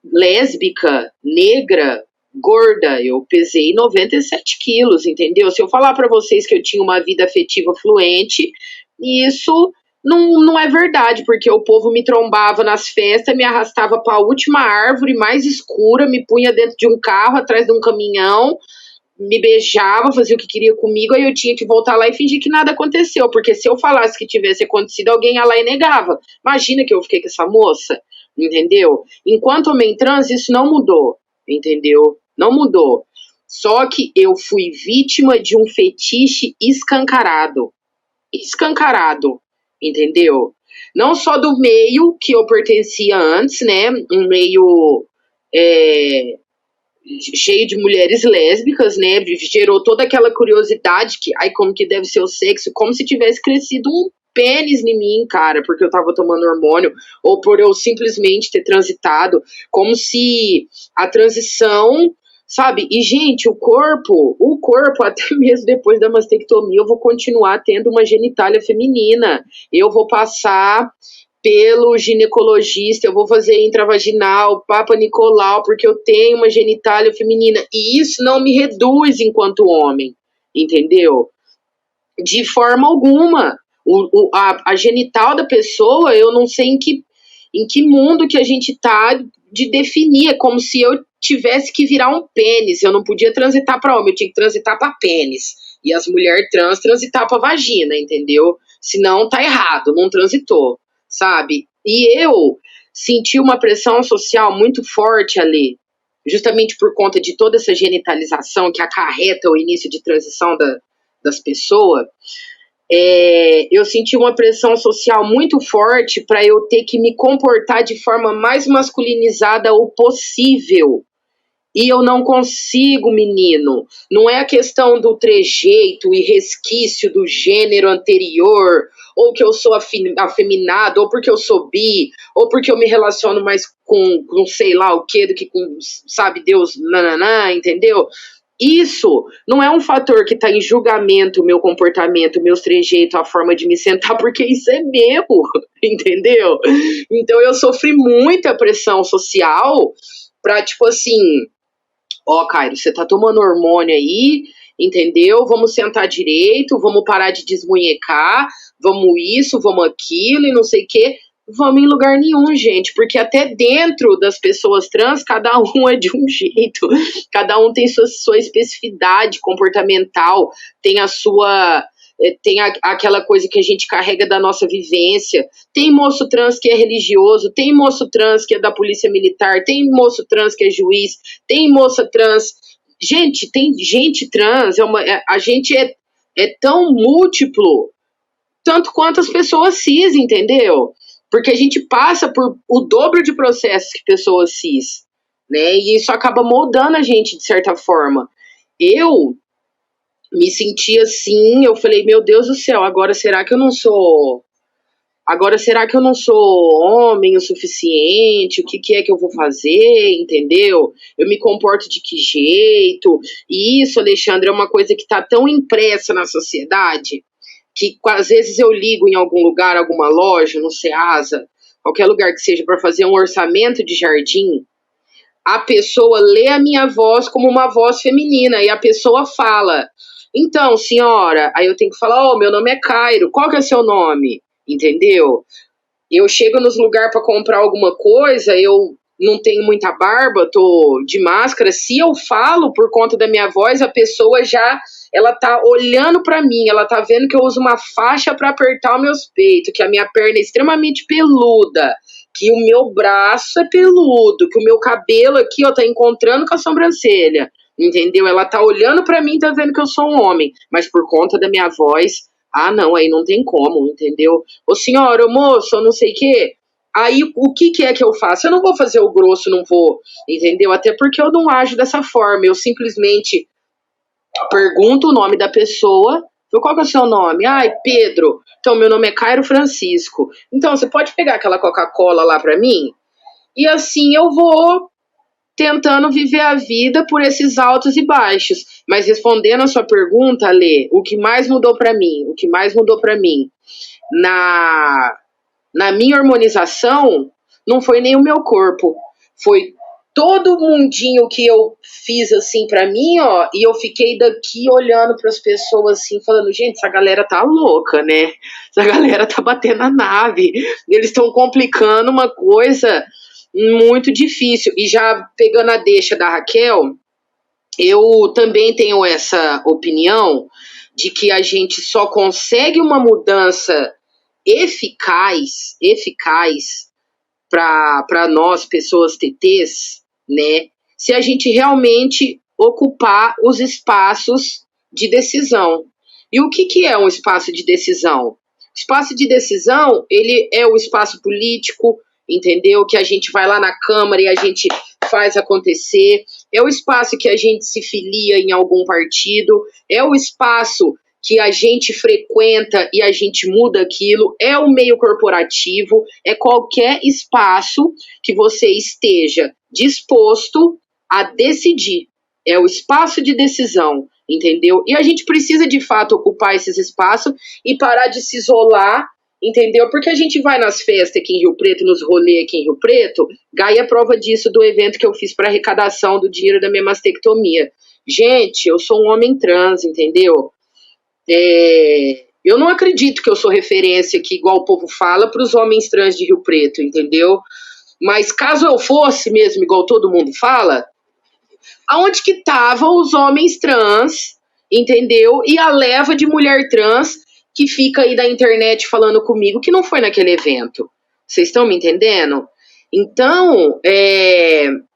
lésbica, negra, gorda, eu pesei 97 quilos, entendeu? Se eu falar para vocês que eu tinha uma vida afetiva fluente, isso não é verdade, porque o povo me trombava nas festas, me arrastava para a última árvore mais escura, me punha dentro de um carro, atrás de um caminhão, me beijava, fazia o que queria comigo, aí eu tinha que voltar lá e fingir que nada aconteceu, porque se eu falasse que tivesse acontecido, alguém ia lá e negava. Imagina que eu fiquei com essa moça, entendeu? Enquanto homem trans, isso não mudou, entendeu? Não mudou. Só que eu fui vítima de um fetiche escancarado, entendeu? Não só do meio que eu pertencia antes, né? Um meio cheio de mulheres lésbicas, né? Gerou toda aquela curiosidade que, ai, como que deve ser o sexo, como se tivesse crescido um pênis em mim, cara, porque eu tava tomando hormônio, ou por eu simplesmente ter transitado, como se a transição, sabe? E, gente, o corpo, até mesmo depois da mastectomia, eu vou continuar tendo uma genitália feminina, eu vou passar pelo ginecologista, eu vou fazer intravaginal, Papa Nicolau, porque eu tenho uma genitália feminina, e isso não me reduz enquanto homem, entendeu? De forma alguma. A genital da pessoa, eu não sei em que mundo que a gente tá de definir, é como se eu tivesse que virar um pênis, eu não podia transitar para homem, eu tinha que transitar para pênis, e as mulheres trans transitar para vagina, entendeu? Senão tá errado, não transitou, sabe? E eu senti uma pressão social muito forte ali, justamente por conta de toda essa genitalização que acarreta o início de transição das pessoas. Eu senti uma pressão social muito forte para eu ter que me comportar de forma mais masculinizada o possível. e eu não consigo, menino. Não é a questão do trejeito e resquício do gênero anterior, ou que eu sou afeminado, ou porque eu sou bi, ou porque eu me relaciono mais com sei lá o que, do que com, sabe, Deus, nananã, entendeu? Isso não é um fator que está em julgamento, o meu comportamento, meus trejeitos, a forma de me sentar, porque isso é meu, entendeu? Então eu sofri muita pressão social pra, tipo assim, ó, Cairo, você tá tomando hormônio aí, entendeu? Vamos sentar direito, vamos parar de desmunhecar, vamos isso, vamos aquilo e não sei o quê. Vamos em lugar nenhum, gente, porque até dentro das pessoas trans, cada um é de um jeito, cada um tem sua especificidade comportamental, tem a sua... Tem aquela coisa que a gente carrega da nossa vivência. Tem moço trans que é religioso, tem moço trans que é da polícia militar, tem moço trans que é juiz, tem moça trans... Gente, tem gente trans, a gente é tão múltiplo, tanto quanto as pessoas cis, entendeu? Porque a gente passa por o dobro de processos que pessoas cis, né? E isso acaba moldando a gente de certa forma. Eu me senti assim, eu falei, meu Deus do céu, agora será que eu não sou homem o suficiente? O que é que eu vou fazer, entendeu? Eu me comporto de que jeito? E isso, Alexandre, é uma coisa que está tão impressa na sociedade, que às vezes eu ligo em algum lugar, alguma loja, no Ceasa, qualquer lugar que seja, para fazer um orçamento de jardim, a pessoa lê a minha voz como uma voz feminina, e a pessoa fala, então, senhora, aí eu tenho que falar, meu nome é Cairo, qual que é seu nome? Entendeu? Eu chego nos lugares para comprar alguma coisa, eu não tenho muita barba, tô de máscara, se eu falo por conta da minha voz, a pessoa já, ela tá olhando para mim, ela tá vendo que eu uso uma faixa para apertar os meus peitos, que a minha perna é extremamente peluda, que o meu braço é peludo, que o meu cabelo aqui, ó, tá encontrando com a sobrancelha, entendeu? Ela tá olhando para mim, tá vendo que eu sou um homem, mas por conta da minha voz, não, aí não tem como, entendeu? Ô senhora, ô moço, eu não sei o quê. Aí o que é que eu faço? Eu não vou fazer o grosso, não vou, entendeu? Até porque eu não ajo dessa forma, eu simplesmente pergunto o nome da pessoa, qual que é o seu nome? Ai, Pedro. Então, meu nome é Cairo Francisco. Então, você pode pegar aquela Coca-Cola lá pra mim? E assim eu vou tentando viver a vida por esses altos e baixos. Mas respondendo a sua pergunta, Lê, o que mais mudou pra mim na minha harmonização não foi nem o meu corpo, foi todo o mundinho que eu fiz assim pra mim, ó, e eu fiquei daqui olhando pras pessoas assim, falando, gente, essa galera tá louca, né? Essa galera tá batendo a nave, eles estão complicando uma coisa muito difícil. E já pegando a deixa da Raquel, eu também tenho essa opinião de que a gente só consegue uma mudança eficaz para nós, pessoas TTs, né, se a gente realmente ocupar os espaços de decisão. E o que é um espaço de decisão? O espaço de decisão, ele é o espaço político, entendeu? Que a gente vai lá na Câmara e a gente faz acontecer, é o espaço que a gente se filia em algum partido, é o espaço que a gente frequenta e a gente muda aquilo, é o meio corporativo, é qualquer espaço que você esteja disposto a decidir, é o espaço de decisão, entendeu? E a gente precisa de fato ocupar esses espaços e parar de se isolar, entendeu? Porque a gente vai nas festas aqui em Rio Preto, nos rolês aqui em Rio Preto, Gaia é prova disso do evento que eu fiz para arrecadação do dinheiro da minha mastectomia. Gente, eu sou um homem trans, entendeu? Eu não acredito que eu sou referência aqui, igual o povo fala, para os homens trans de Rio Preto, entendeu? Mas caso eu fosse mesmo, igual todo mundo fala, aonde que estavam os homens trans, entendeu? E a leva de mulher trans que fica aí da internet falando comigo que não foi naquele evento. Vocês estão me entendendo? Então,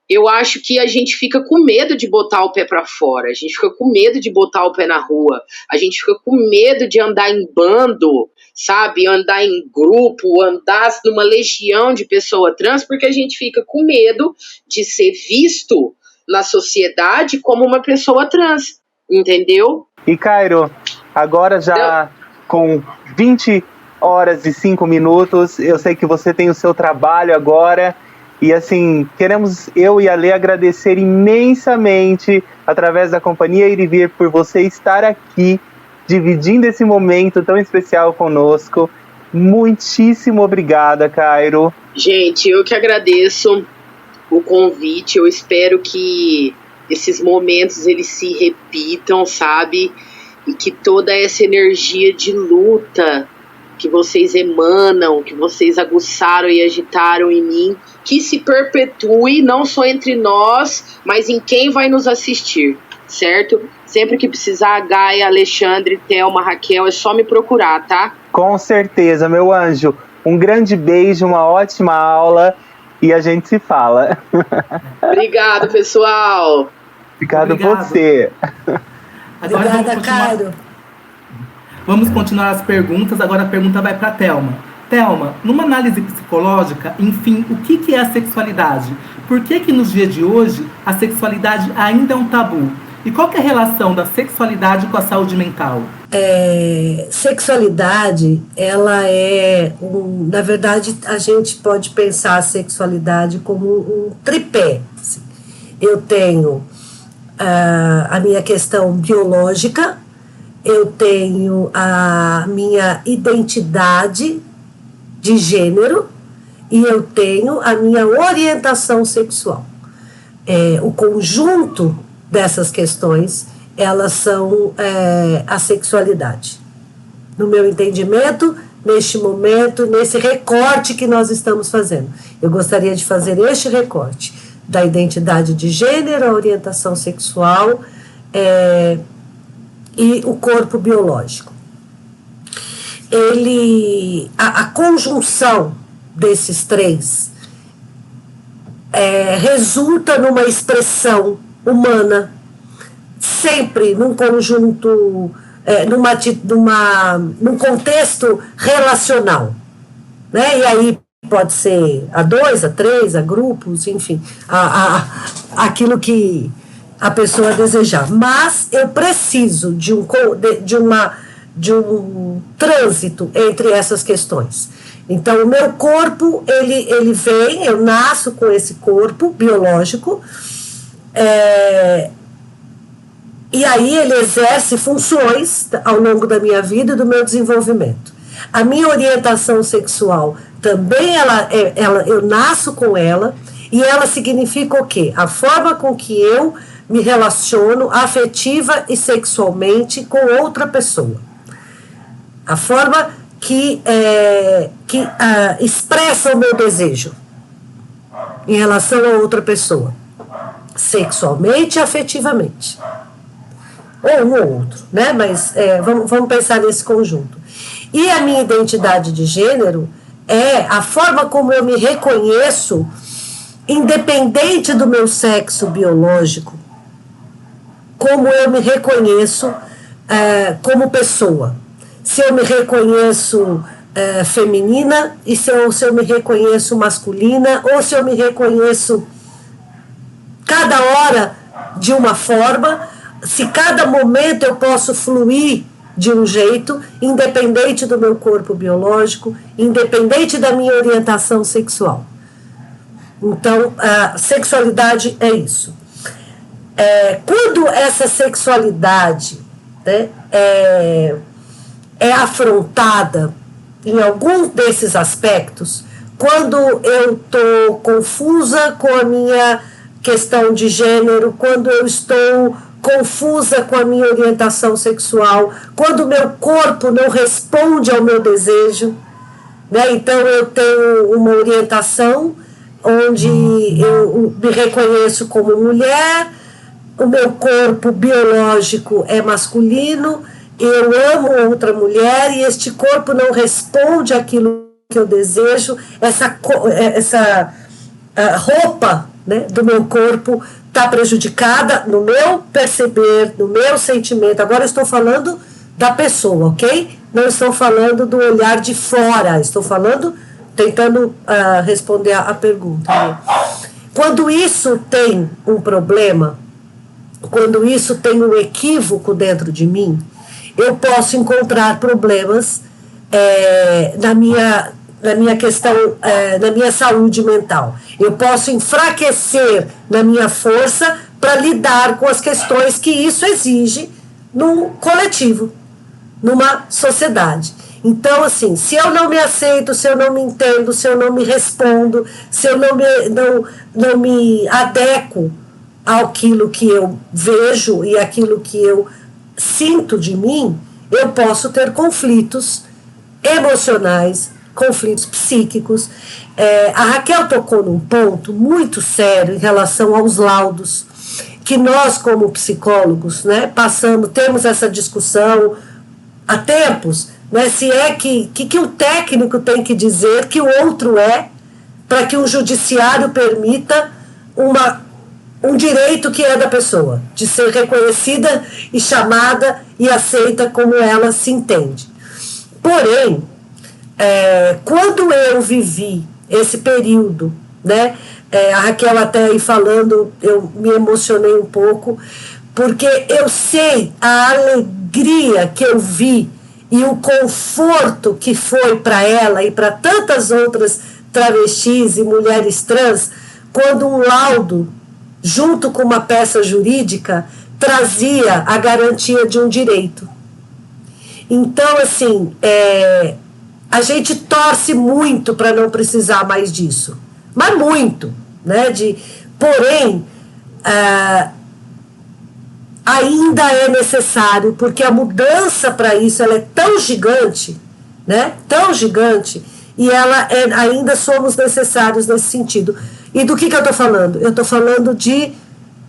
eu acho que a gente fica com medo de botar o pé para fora, a gente fica com medo de botar o pé na rua, a gente fica com medo de andar em bando, sabe? Andar em grupo, andar numa legião de pessoa trans, porque a gente fica com medo de ser visto na sociedade como uma pessoa trans, entendeu? E Cairo, agora já com 20 horas e 5 minutos, eu sei que você tem o seu trabalho agora, e assim, queremos, eu e a Lê, agradecer imensamente, através da Companhia Irivir, por você estar aqui, dividindo esse momento tão especial conosco. Muitíssimo obrigada, Cairo. Gente, eu que agradeço o convite, eu espero que esses momentos eles se repitam, sabe? E que toda essa energia de luta que vocês emanam, que vocês aguçaram e agitaram em mim, que se perpetue não só entre nós, mas em quem vai nos assistir, certo? Sempre que precisar, Gaia, Alexandre, Thelma, Raquel, é só me procurar, tá? Com certeza, meu anjo. Um grande beijo, uma ótima aula e a gente se fala. Obrigado, pessoal. Obrigado você. Agora Obrigada, Cairo. Vamos continuar as perguntas. Agora a pergunta vai para Thelma. Thelma, numa análise psicológica, enfim, o que é a sexualidade? Por que nos dias de hoje a sexualidade ainda é um tabu? E qual que é a relação da sexualidade com a saúde mental? Sexualidade, ela é, na verdade, a gente pode pensar a sexualidade como um tripé. Assim. Eu tenho a minha questão biológica, eu tenho a minha identidade de gênero e eu tenho a minha orientação sexual. O conjunto dessas questões, elas são a sexualidade. No meu entendimento, neste momento, nesse recorte que nós estamos fazendo. Eu gostaria de fazer este recorte da identidade de gênero, a orientação sexual e o corpo biológico. A conjunção desses três resulta numa expressão humana, sempre num conjunto, num contexto relacional, né? E aí pode ser a dois, a três, a grupos, enfim, aquilo que a pessoa desejar. Mas eu preciso de um trânsito entre essas questões. Então, o meu corpo, ele vem, eu nasço com esse corpo biológico, e aí ele exerce funções ao longo da minha vida e do meu desenvolvimento. A minha orientação sexual também, eu nasço com ela, e ela significa o quê? A forma com que eu me relaciono afetiva e sexualmente com outra pessoa. A forma que expressa o meu desejo em relação a outra pessoa, sexualmente e afetivamente. Ou um ou outro, né? Mas vamos pensar nesse conjunto. E a minha identidade de gênero é a forma como eu me reconheço, independente do meu sexo biológico, como eu me reconheço como pessoa. Se eu me reconheço feminina, e se eu me reconheço masculina, ou se eu me reconheço cada hora de uma forma, se cada momento eu posso fluir de um jeito, independente do meu corpo biológico, independente da minha orientação sexual. Então, a sexualidade é isso. Quando essa sexualidade, né, é afrontada em algum desses aspectos, quando eu estou confusa com a minha questão de gênero, quando eu estou confusa com a minha orientação sexual, quando o meu corpo não responde ao meu desejo, né? Então eu tenho uma orientação onde eu me reconheço como mulher, o meu corpo biológico é masculino, eu amo outra mulher e este corpo não responde àquilo que eu desejo, essa roupa, né, do meu corpo está prejudicada no meu perceber, no meu sentimento. Agora eu estou falando da pessoa, ok? Não estou falando do olhar de fora, estou falando, tentando responder a pergunta. Né? Quando isso tem um problema, quando isso tem um equívoco dentro de mim, eu posso encontrar problemas na minha questão, na minha saúde mental. Eu posso enfraquecer na minha força para lidar com as questões que isso exige num coletivo, numa sociedade. Então, assim, se eu não me aceito, se eu não me entendo, se eu não me respondo, se eu não me adequo àquilo que eu vejo e àquilo que eu sinto de mim, eu posso ter conflitos emocionais, conflitos psíquicos. A Raquel tocou num ponto muito sério em relação aos laudos, que nós, como psicólogos, né, temos essa discussão há tempos, né, se é que o técnico tem que dizer que o outro para que o judiciário permita um direito que é da pessoa, de ser reconhecida e chamada e aceita como ela se entende. Porém, quando eu vivi esse período, né, a Raquel até aí falando, eu me emocionei um pouco, porque eu sei a alegria que eu vi e o conforto que foi para ela e para tantas outras travestis e mulheres trans, quando um laudo, junto com uma peça jurídica, trazia a garantia de um direito. Então, assim, a gente torce muito para não precisar mais disso, mas muito, né? Porém, ainda é necessário, porque a mudança para isso ela é tão gigante, né? Tão gigante, e ainda somos necessários nesse sentido. E do que eu estou falando? Eu estou falando de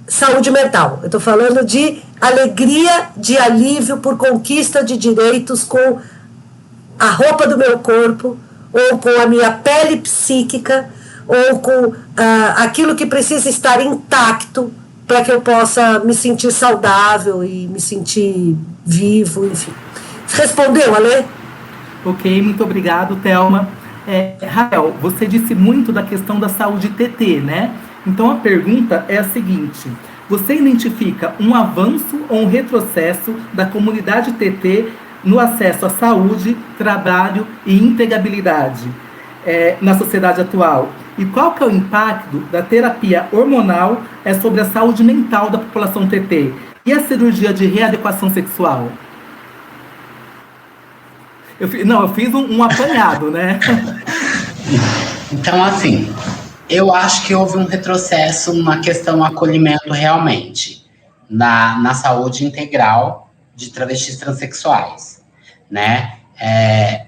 saúde mental, eu estou falando de alegria, de alívio por conquista de direitos com a roupa do meu corpo, ou com a minha pele psíquica, ou com aquilo que precisa estar intacto para que eu possa me sentir saudável e me sentir vivo, enfim. Respondeu, Ale? Ok, muito obrigado, Thelma. Raquel, você disse muito da questão da saúde TT, né? Então a pergunta é a seguinte: você identifica um avanço ou um retrocesso da comunidade TT no acesso à saúde, trabalho e empregabilidade na sociedade atual? E qual que é o impacto da terapia hormonal sobre a saúde mental da população TT? E a cirurgia de readequação sexual? Eu fiz um apanhado, né? Então, assim, eu acho que houve um retrocesso na questão do acolhimento realmente, na saúde integral de travestis transexuais, né?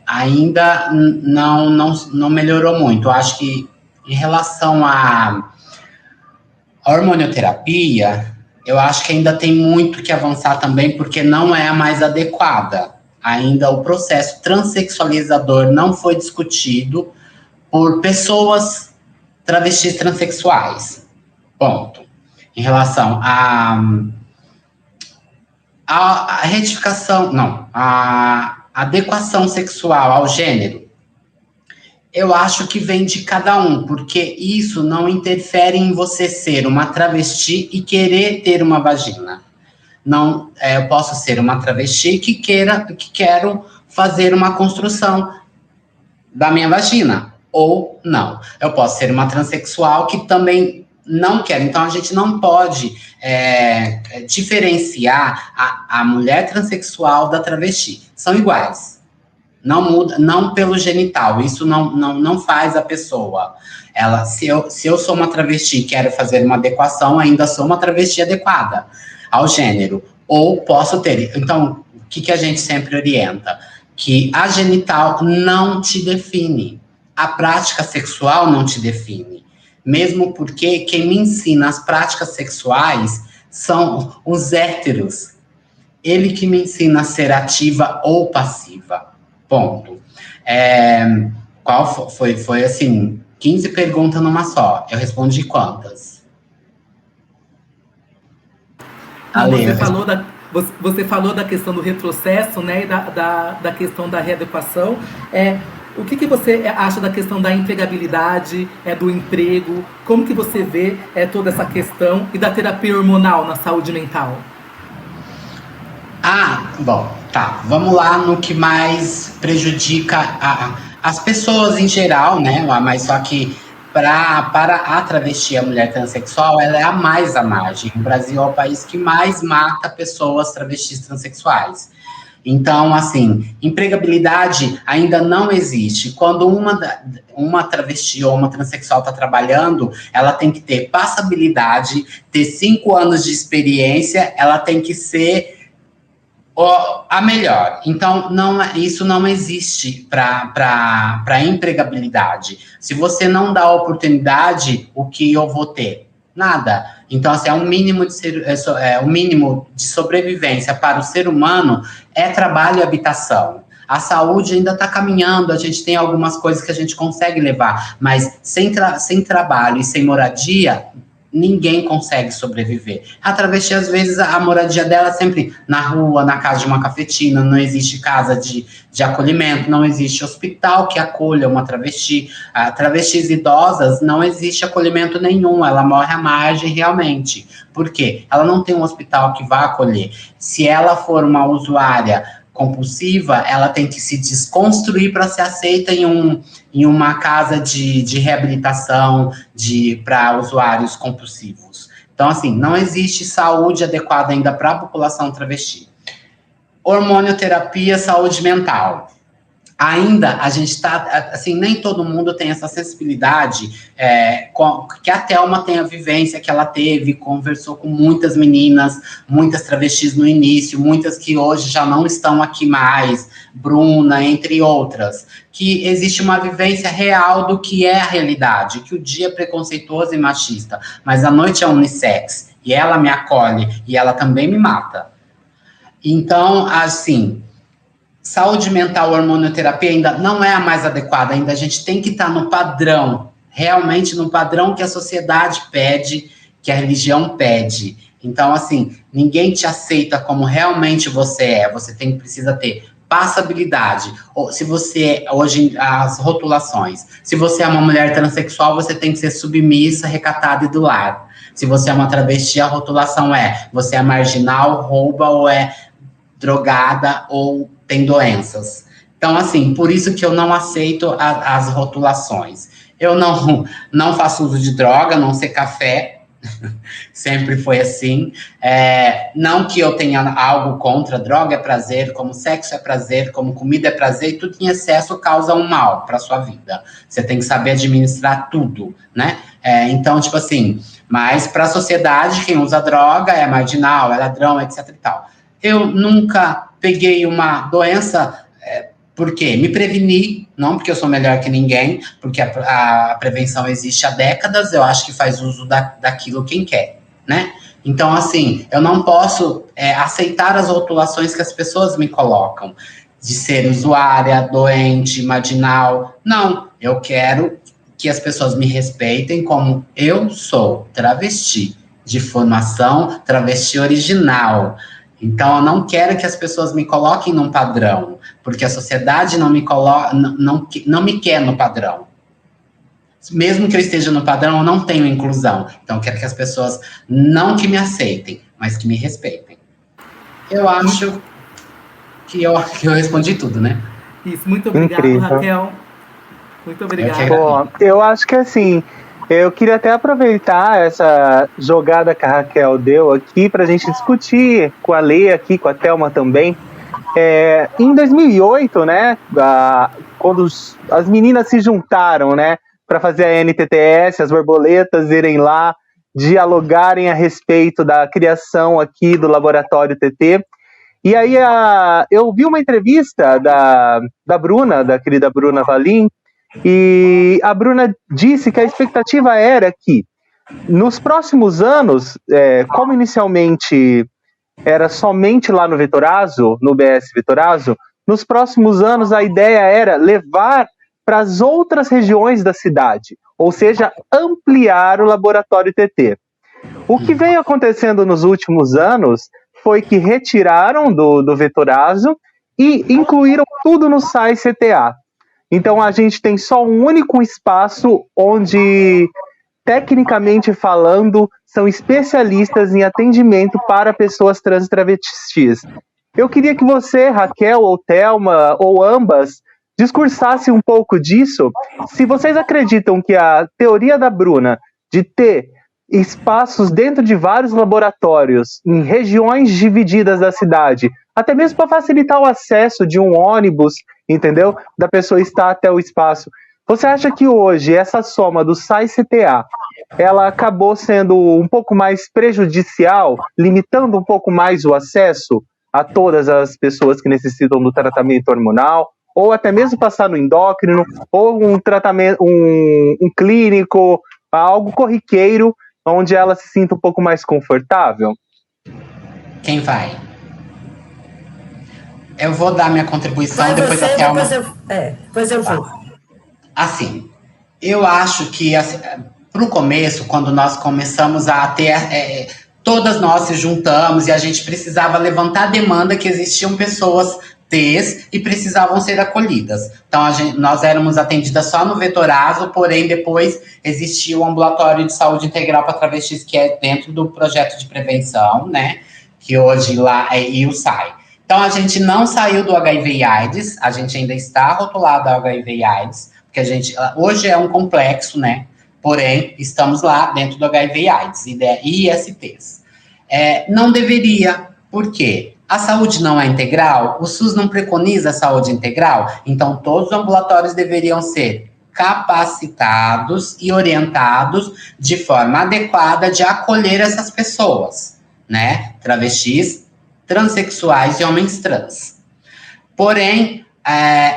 Ainda não melhorou muito. Eu acho que em relação à hormonioterapia, eu acho que ainda tem muito que avançar também, porque não é a mais adequada. Ainda o processo transexualizador não foi discutido por pessoas travestis transexuais. Ponto. Em relação à retificação, não, a adequação sexual ao gênero, eu acho que vem de cada um, porque isso não interfere em você ser uma travesti e querer ter uma vagina. Não, eu posso ser uma travesti que quero fazer uma construção da minha vagina, ou não. Eu posso ser uma transexual que também não quero. Então, a gente não pode diferenciar a mulher transexual da travesti. São iguais. Não muda, não pelo genital. Isso não faz a pessoa. Se eu sou uma travesti e quero fazer uma adequação, ainda sou uma travesti adequada ao gênero. Ou posso ter. Então, o que a gente sempre orienta? Que a genital não te define. A prática sexual não te define. Mesmo porque quem me ensina as práticas sexuais são os héteros. Ele que me ensina a ser ativa ou passiva. Ponto. Qual foi assim, 15 perguntas numa só. Eu respondi quantas? Você falou da questão do retrocesso, né, e da questão da readequação. O que você acha da questão da empregabilidade, do emprego? Como que você vê toda essa questão e da terapia hormonal na saúde mental? Bom, tá. Vamos lá no que mais prejudica as pessoas em geral, né? Mas só que para a travesti, a mulher transexual, ela é a mais à margem. O Brasil é o país que mais mata pessoas travestis transexuais. Então, assim, empregabilidade ainda não existe. Quando uma travesti ou uma transexual está trabalhando, ela tem que ter passabilidade, ter 5 anos de experiência, ela tem que ser a melhor. Então, isso não existe para empregabilidade. Se você não dá oportunidade, o que eu vou ter? Nada. Então, assim, um mínimo de sobrevivência para o ser humano é trabalho e habitação. A saúde ainda está caminhando, a gente tem algumas coisas que a gente consegue levar, mas sem trabalho e sem moradia, ninguém consegue sobreviver. A travesti, às vezes, a moradia dela é sempre na rua, na casa de uma cafetina, não existe casa de acolhimento, não existe hospital que acolha uma travesti. Travestis idosas, não existe acolhimento nenhum, ela morre à margem realmente. Por quê? Ela não tem um hospital que vá acolher. Se ela for uma usuária compulsiva, ela tem que se desconstruir para ser aceita em uma casa de reabilitação para usuários compulsivos. Então, assim, não existe saúde adequada ainda para a população travesti. Hormonioterapia, saúde mental. Ainda a gente está, assim, nem todo mundo tem essa sensibilidade, que a Thelma tem a vivência que ela teve, conversou com muitas meninas, muitas travestis no início, muitas que hoje já não estão aqui mais, Bruna, entre outras, que existe uma vivência real do que é a realidade, que o dia é preconceituoso e machista, mas a noite é unissex, e ela me acolhe, e ela também me mata. Então, assim, saúde mental, hormonioterapia ainda não é a mais adequada, ainda a gente tem que estar no padrão, realmente no padrão que a sociedade pede, que a religião pede. Então, assim, ninguém te aceita como realmente você é, você precisa ter passabilidade. Ou, se você, hoje, as rotulações, se você é uma mulher transexual, você tem que ser submissa, recatada e do lar. Se você é uma travesti, a rotulação você é marginal, rouba ou é drogada ou tem doenças. Então, assim, por isso que eu não aceito as rotulações. Eu não faço uso de droga, não sei café, sempre foi assim. Não que eu tenha algo contra, droga é prazer, como sexo é prazer, como comida é prazer, e tudo em excesso causa um mal para sua vida. Você tem que saber administrar tudo, né? Então, tipo assim, mas para a sociedade, quem usa droga é marginal, é ladrão, etc e tal. Eu nunca peguei uma doença, porque me preveni, não porque eu sou melhor que ninguém, porque a prevenção existe há décadas, eu acho que faz uso daquilo quem quer, né? Então, assim, eu não posso aceitar as rotulações que as pessoas me colocam, de ser usuária, doente, marginal. Não, eu quero que as pessoas me respeitem como eu sou, travesti, de formação, travesti original. Então, eu não quero que as pessoas me coloquem num padrão, porque a sociedade não me quer no padrão. Mesmo que eu esteja no padrão, eu não tenho inclusão. Então, eu quero que as pessoas não que me aceitem, mas que me respeitem. Eu acho que eu respondi tudo, né? Isso, muito obrigado, Incrível. Raquel. Muito obrigado. Bom, eu acho que assim, eu queria até aproveitar essa jogada que a Raquel deu aqui para a gente discutir com a Lê aqui, com a Thelma também. Em 2008, né, quando as meninas se juntaram, né, para fazer a NTTS, as borboletas irem lá dialogarem a respeito da criação aqui do Laboratório TT. E aí eu vi uma entrevista da Bruna, da querida Bruna Valim, e a Bruna disse que a expectativa era que nos próximos anos, como inicialmente era somente lá no Vetorazo, no BS Vetorazo, nos próximos anos a ideia era levar para as outras regiões da cidade, ou seja, ampliar o Laboratório TT. O que vem acontecendo nos últimos anos foi que retiraram do Vetorazo e incluíram tudo no SAI CTA. Então a gente tem só um único espaço onde, tecnicamente falando, são especialistas em atendimento para pessoas trans e travestis. Eu queria que você, Raquel ou Thelma, ou ambas, discursasse um pouco disso. Se vocês acreditam que a teoria da Bruna de ter espaços dentro de vários laboratórios, em regiões divididas da cidade, até mesmo para facilitar o acesso de um ônibus, entendeu? Da pessoa estar até o espaço. Você acha que hoje essa soma do SAI-CTA, ela acabou sendo um pouco mais prejudicial, limitando um pouco mais o acesso a todas as pessoas que necessitam do tratamento hormonal, ou até mesmo passar no endócrino, ou um tratamento, um clínico, algo corriqueiro, onde ela se sinta um pouco mais confortável? Quem vai? Eu vou dar minha contribuição, depois a Thelma. Depois eu vou. Assim, eu acho que para o começo, quando nós começamos a ter... todas nós se juntamos e a gente precisava levantar a demanda que existiam pessoas T's e precisavam ser acolhidas. Então, nós éramos atendidas só no Vetorazo, porém, depois existia o Ambulatório de Saúde Integral para Travestis, que é dentro do projeto de prevenção, né? Que hoje lá e o SAI. Então, a gente não saiu do HIV e AIDS, a gente ainda está rotulado ao HIV e AIDS, porque a gente, hoje é um complexo, né? Porém, estamos lá dentro do HIV e AIDS e ISTs. Não deveria, por quê? A saúde não é integral, o SUS não preconiza a saúde integral, então todos os ambulatórios deveriam ser capacitados e orientados de forma adequada de acolher essas pessoas, né? Travestis, transexuais e homens trans. Porém,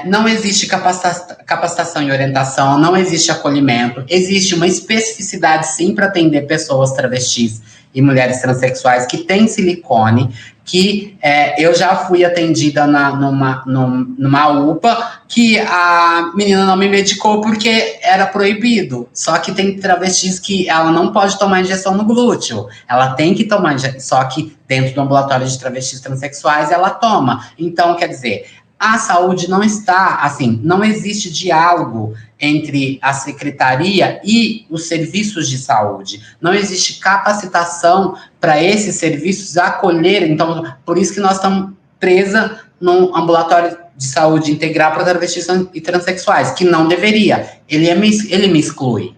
não existe capacitação e orientação, não existe acolhimento, existe uma especificidade sim para atender pessoas travestis e mulheres transexuais que têm silicone, que eu já fui atendida numa UPA, que a menina não me medicou porque era proibido. Só que tem travestis que ela não pode tomar injeção no glúteo. Ela tem que tomar injeção, só que dentro do ambulatório de travestis transexuais ela toma. Então, quer dizer, a saúde não está, assim, não existe diálogo entre a secretaria e os serviços de saúde. Não existe capacitação para esses serviços acolherem. Então, por isso que nós estamos presa num ambulatório de saúde integral para travestis e transexuais, que não deveria. Ele me exclui.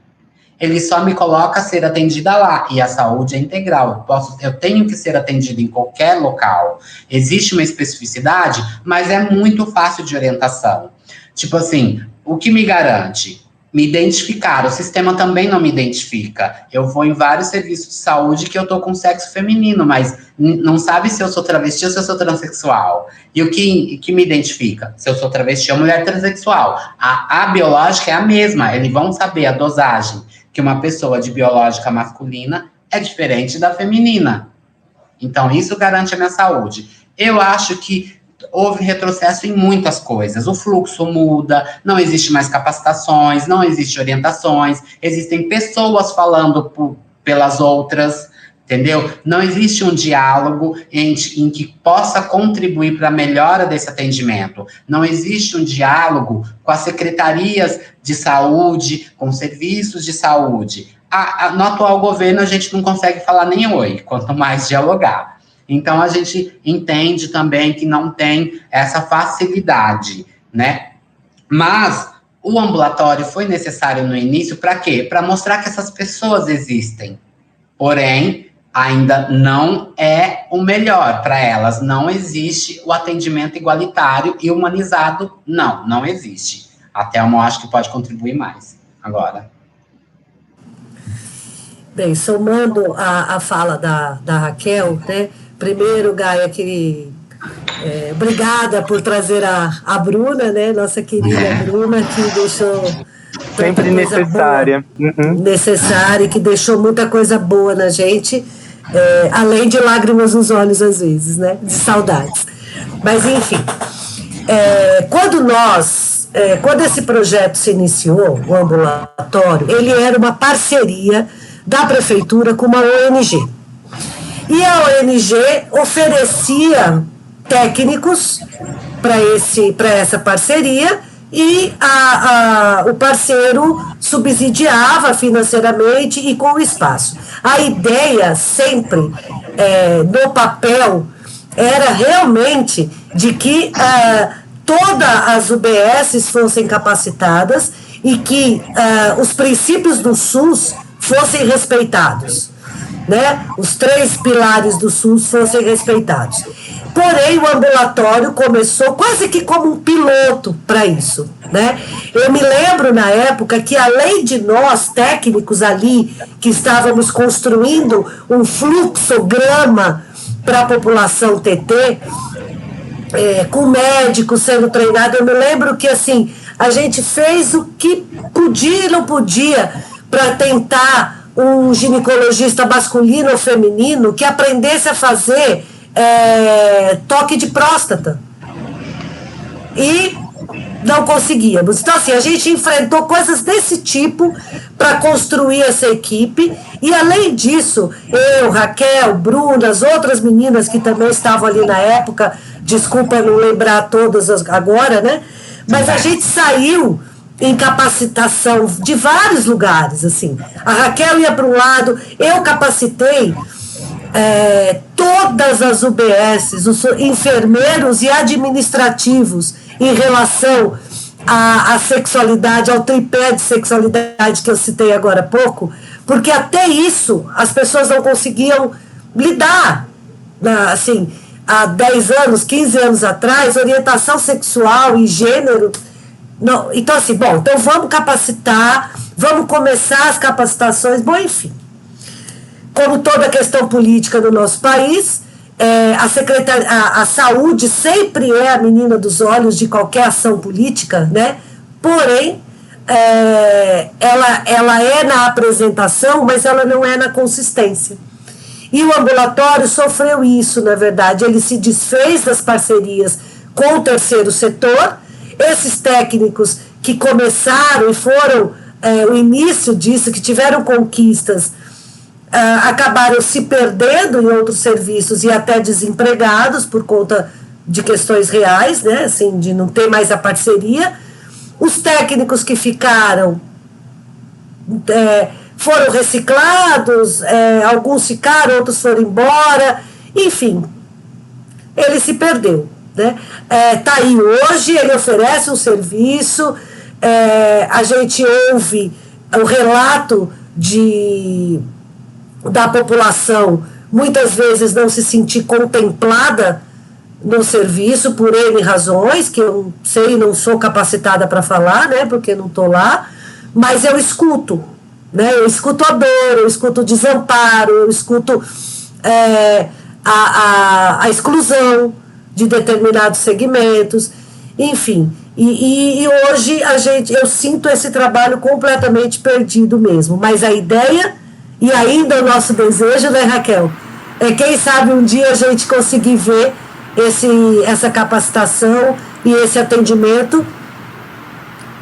Ele só me coloca a ser atendida lá, e a saúde é integral. Eu tenho que ser atendida em qualquer local. Existe uma especificidade, mas é muito fácil de orientação. Tipo assim, o que me garante? Me identificar. O sistema também não me identifica. Eu vou em vários serviços de saúde que eu tô com sexo feminino, mas não sabe se eu sou travesti ou se eu sou transexual. E o que me identifica? Se eu sou travesti ou mulher transexual. A biológica é a mesma. Eles vão saber a dosagem que uma pessoa de biológica masculina é diferente da feminina. Então, isso garante a minha saúde. Eu acho que houve retrocesso em muitas coisas. O fluxo muda, não existe mais capacitações, não existe orientações, existem pessoas falando pelas outras, entendeu? Não existe um diálogo em que possa contribuir para a melhora desse atendimento. Não existe um diálogo com as secretarias de saúde, com serviços de saúde. No atual governo, a gente não consegue falar nem oi, quanto mais dialogar. Então, a gente entende também que não tem essa facilidade, né? Mas o ambulatório foi necessário no início para quê? Para mostrar que essas pessoas existem. Porém, ainda não é o melhor para elas. Não existe o atendimento igualitário e humanizado. Não existe. A Thelma, eu acho que pode contribuir mais agora. Bem, somando a fala da Raquel, né? Primeiro, Gaia, obrigada por trazer a Bruna, né? Nossa querida Bruna, que deixou sempre necessária. Necessária, e que deixou muita coisa boa na gente, além de lágrimas nos olhos, às vezes, né? De saudades. Mas, enfim, quando esse projeto se iniciou, o ambulatório, ele era uma parceria da prefeitura com uma ONG. E a ONG oferecia técnicos para essa parceria e o parceiro subsidiava financeiramente e com o espaço. A ideia sempre, no papel, era realmente de que todas as UBSs fossem capacitadas e que os princípios do SUS fossem respeitados, né? Os 3 pilares do SUS fossem respeitados. Porém, o ambulatório começou quase que como um piloto para isso, né? Eu me lembro na época que, além de nós, técnicos ali, que estávamos construindo um fluxograma para a população TT, com médicos sendo treinados, eu me lembro que, assim, a gente fez o que podia e não podia para tentar um ginecologista masculino ou feminino que aprendesse a fazer toque de próstata. E não conseguíamos. Então, assim, a gente enfrentou coisas desse tipo para construir essa equipe. E, além disso, eu, Raquel, Bruna, as outras meninas que também estavam ali na época, desculpa não lembrar todas agora, né? Mas a gente saiu em capacitação de vários lugares, assim. A Raquel ia para um lado, eu capacitei todas as UBSs, os enfermeiros e administrativos em relação à sexualidade, ao tripé de sexualidade que eu citei agora há pouco, porque até isso as pessoas não conseguiam lidar. Assim, há 10 anos, 15 anos atrás, orientação sexual e gênero. Não, então, assim, então vamos capacitar, vamos começar as capacitações, enfim. Como toda questão política no nosso país, a saúde sempre é a menina dos olhos de qualquer ação política, né? Porém, ela é na apresentação, mas ela não é na consistência. E o ambulatório sofreu isso, na verdade. Ele se desfez das parcerias com o terceiro setor. Esses técnicos que começaram e foram o início disso, que tiveram conquistas, acabaram se perdendo em outros serviços e até desempregados por conta de questões reais, né? Assim, de não ter mais a parceria. Os técnicos que ficaram foram reciclados, alguns ficaram, outros foram embora, enfim, ele se perdeu, né? Tá aí hoje, ele oferece um serviço, a gente ouve o relato da população muitas vezes não se sentir contemplada no serviço por N razões, que eu sei, não sou capacitada para falar, né, porque não estou lá, mas eu escuto, né, eu escuto a dor, eu escuto o desamparo, eu escuto a exclusão de determinados segmentos, enfim, e hoje eu sinto esse trabalho completamente perdido mesmo, mas a ideia e ainda o nosso desejo, né, Raquel, quem sabe um dia a gente conseguir ver essa capacitação e esse atendimento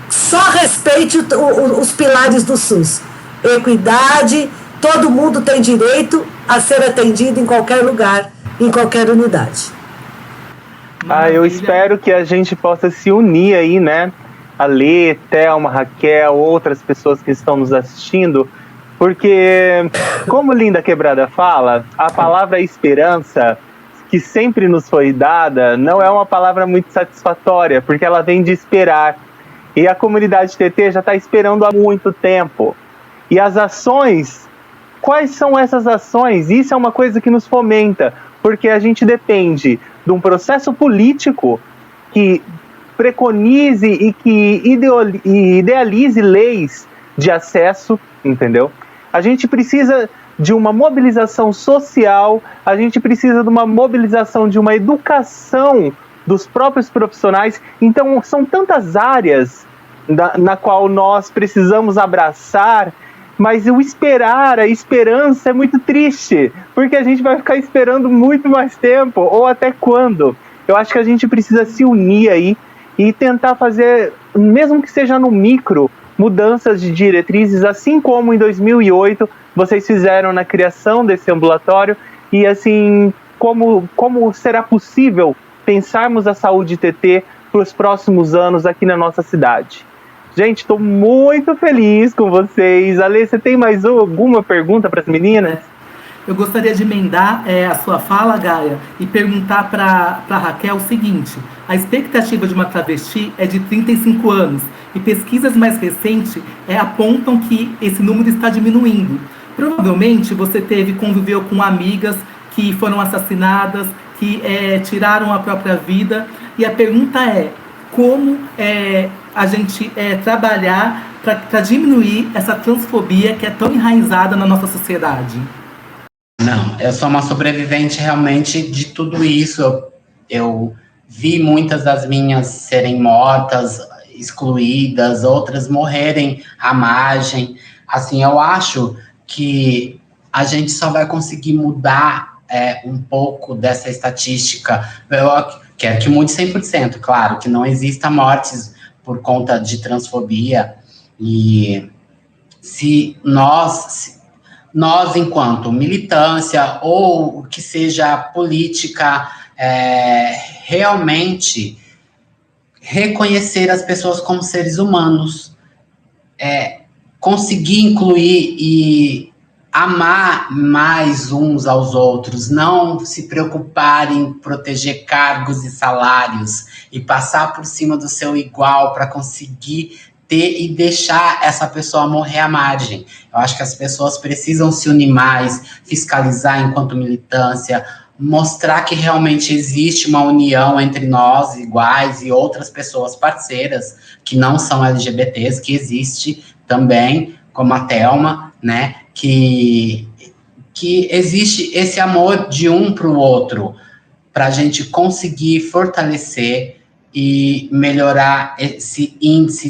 só respeite os pilares do SUS. Equidade, todo mundo tem direito a ser atendido em qualquer lugar, em qualquer unidade. Eu espero que a gente possa se unir aí, né? A Lê, Thelma, Raquel, outras pessoas que estão nos assistindo, porque, como Linda Quebrada fala, a palavra esperança, que sempre nos foi dada, não é uma palavra muito satisfatória, porque ela vem de esperar. E a comunidade TT já está esperando há muito tempo. E as ações, quais são essas ações? Isso é uma coisa que nos fomenta, porque a gente depende de um processo político que preconize e que idealize leis de acesso, entendeu? A gente precisa de uma mobilização social, a gente precisa de uma mobilização, de uma educação dos próprios profissionais. Então, são tantas áreas na qual nós precisamos abraçar, mas o esperar, a esperança é muito triste, porque a gente vai ficar esperando muito mais tempo, ou até quando? Eu acho que a gente precisa se unir aí e tentar fazer, mesmo que seja no micro, mudanças de diretrizes, assim como em 2008 vocês fizeram na criação desse ambulatório, e assim, como será possível pensarmos a saúde TT para os próximos anos aqui na nossa cidade. Gente, estou muito feliz com vocês. Ale, você tem mais alguma pergunta para as meninas? Eu gostaria de emendar a sua fala, Gaia, e perguntar para a Raquel o seguinte: a expectativa de uma travesti é de 35 anos, e pesquisas mais recentes apontam que esse número está diminuindo. Provavelmente você conviveu com amigas que foram assassinadas, que tiraram a própria vida, e a pergunta é: como a gente trabalhar para diminuir essa transfobia que é tão enraizada na nossa sociedade? Não, eu sou uma sobrevivente realmente de tudo isso. Eu vi muitas das minhas serem mortas, excluídas, outras morrerem à margem. Assim, eu acho que a gente só vai conseguir mudar um pouco dessa estatística. Eu quero que mude 100%, claro, que não exista mortes por conta de transfobia. E se nós, enquanto militância ou que seja política, realmente reconhecer as pessoas como seres humanos, conseguir incluir e amar mais uns aos outros, não se preocupar em proteger cargos e salários e passar por cima do seu igual para conseguir ter e deixar essa pessoa morrer à margem. Eu acho que as pessoas precisam se unir mais, fiscalizar enquanto militância, mostrar que realmente existe uma união entre nós, iguais, e outras pessoas parceiras que não são LGBTs, que existe também, como a Thelma, né, que existe esse amor de um para o outro, para a gente conseguir fortalecer e melhorar esse índice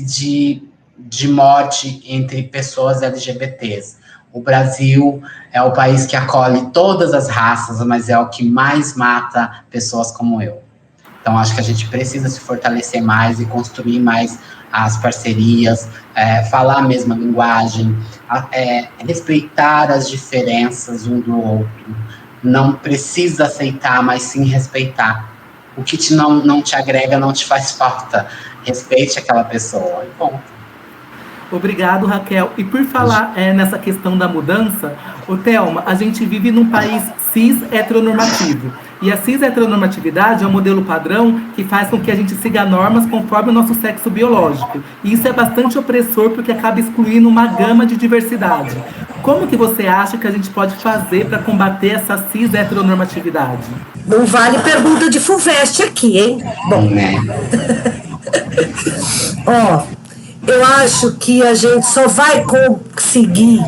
de morte entre pessoas LGBTs. O Brasil é o país que acolhe todas as raças, mas é o que mais mata pessoas como eu. Então, acho que a gente precisa se fortalecer mais e construir mais as parcerias, falar a mesma linguagem, respeitar as diferenças um do outro. Não precisa aceitar, mas sim respeitar. O que não te agrega não te faz falta. Respeite aquela pessoa e ponto. Obrigado, Raquel. E por falar nessa questão da mudança, Thelma, a gente vive num país cis-heteronormativo. E a cis-heteronormatividade é um modelo padrão que faz com que a gente siga normas conforme o nosso sexo biológico. E isso é bastante opressor porque acaba excluindo uma gama de diversidade. Como que você acha que a gente pode fazer para combater essa cis-heteronormatividade? Não vale pergunta de FUVEST aqui, hein? Bom, eu acho que a gente só vai conseguir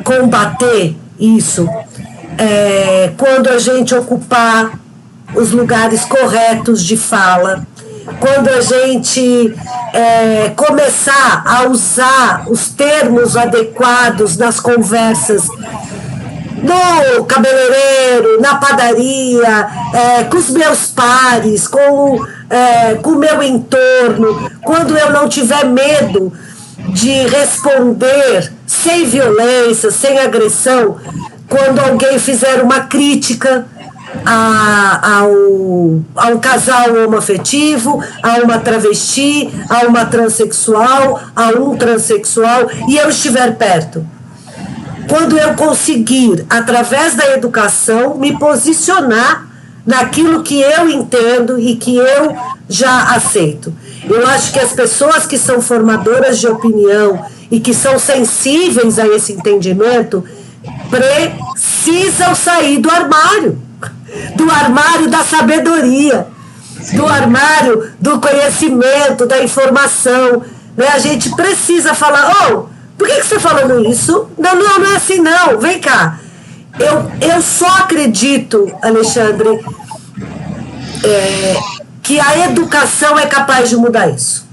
combater isso quando a gente ocupar os lugares corretos de fala, quando a gente começar a usar os termos adequados nas conversas, no cabeleireiro, na padaria, com os meus pares, com o meu entorno, quando eu não tiver medo de responder sem violência, sem agressão, quando alguém fizer uma crítica a um casal homoafetivo, a uma travesti, a uma transexual, a um transexual, e eu estiver perto. Quando eu conseguir, através da educação, me posicionar naquilo que eu entendo e que eu já aceito. Eu acho que as pessoas que são formadoras de opinião e que são sensíveis a esse entendimento precisam sair do armário da sabedoria, do armário do conhecimento, da informação. Né? A gente precisa falar, por que você está falando isso? Não é assim não, vem cá. Eu só acredito, Alexandre, que a educação é capaz de mudar isso.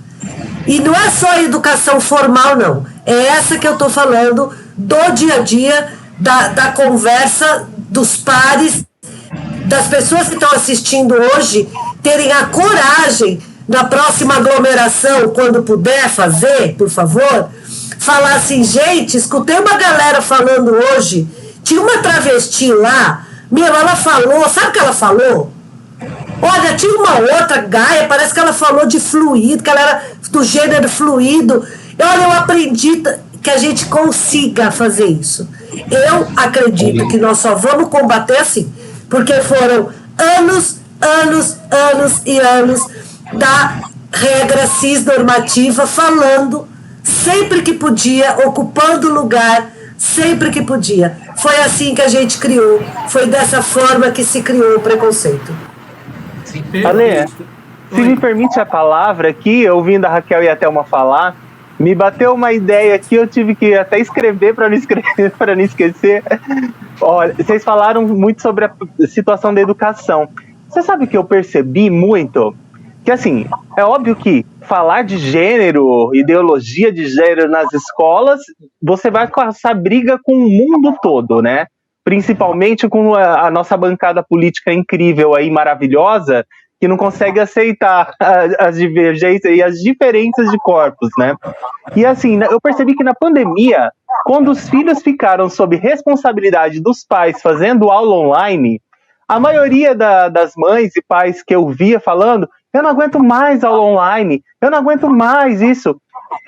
E não é só a educação formal, não. É essa que eu estou falando do dia a dia, da conversa dos pares, das pessoas que estão assistindo hoje, terem a coragem, na próxima aglomeração, quando puder fazer, por favor, falar assim, gente, escutei uma galera falando hoje, tinha uma travesti lá, ela falou, sabe o que ela falou? Olha, tinha uma outra Gaia, parece que ela falou de fluido, que ela era do gênero fluido. Olha, eu aprendi que a gente consiga fazer isso. Eu acredito que nós só vamos combater assim, porque foram anos e anos da regra cisnormativa falando sempre que podia, ocupando lugar sempre que podia. Foi assim que a gente criou, foi dessa forma que se criou o preconceito. Ale, se me permite a palavra aqui, ouvindo a Raquel e a Thelma falar, me bateu uma ideia aqui, eu tive que até escrever para não esquecer. Olha, vocês falaram muito sobre a situação da educação. Você sabe que eu percebi muito? Que assim, é óbvio que falar de gênero, ideologia de gênero nas escolas, você vai caçar briga com o mundo todo, né? Principalmente com a nossa bancada política incrível aí, maravilhosa, que não consegue aceitar as divergências e as diferenças de corpos, né? E assim, eu percebi que na pandemia, quando os filhos ficaram sob responsabilidade dos pais fazendo aula online, a maioria das mães e pais que eu via falando, eu não aguento mais aula online, eu não aguento mais isso.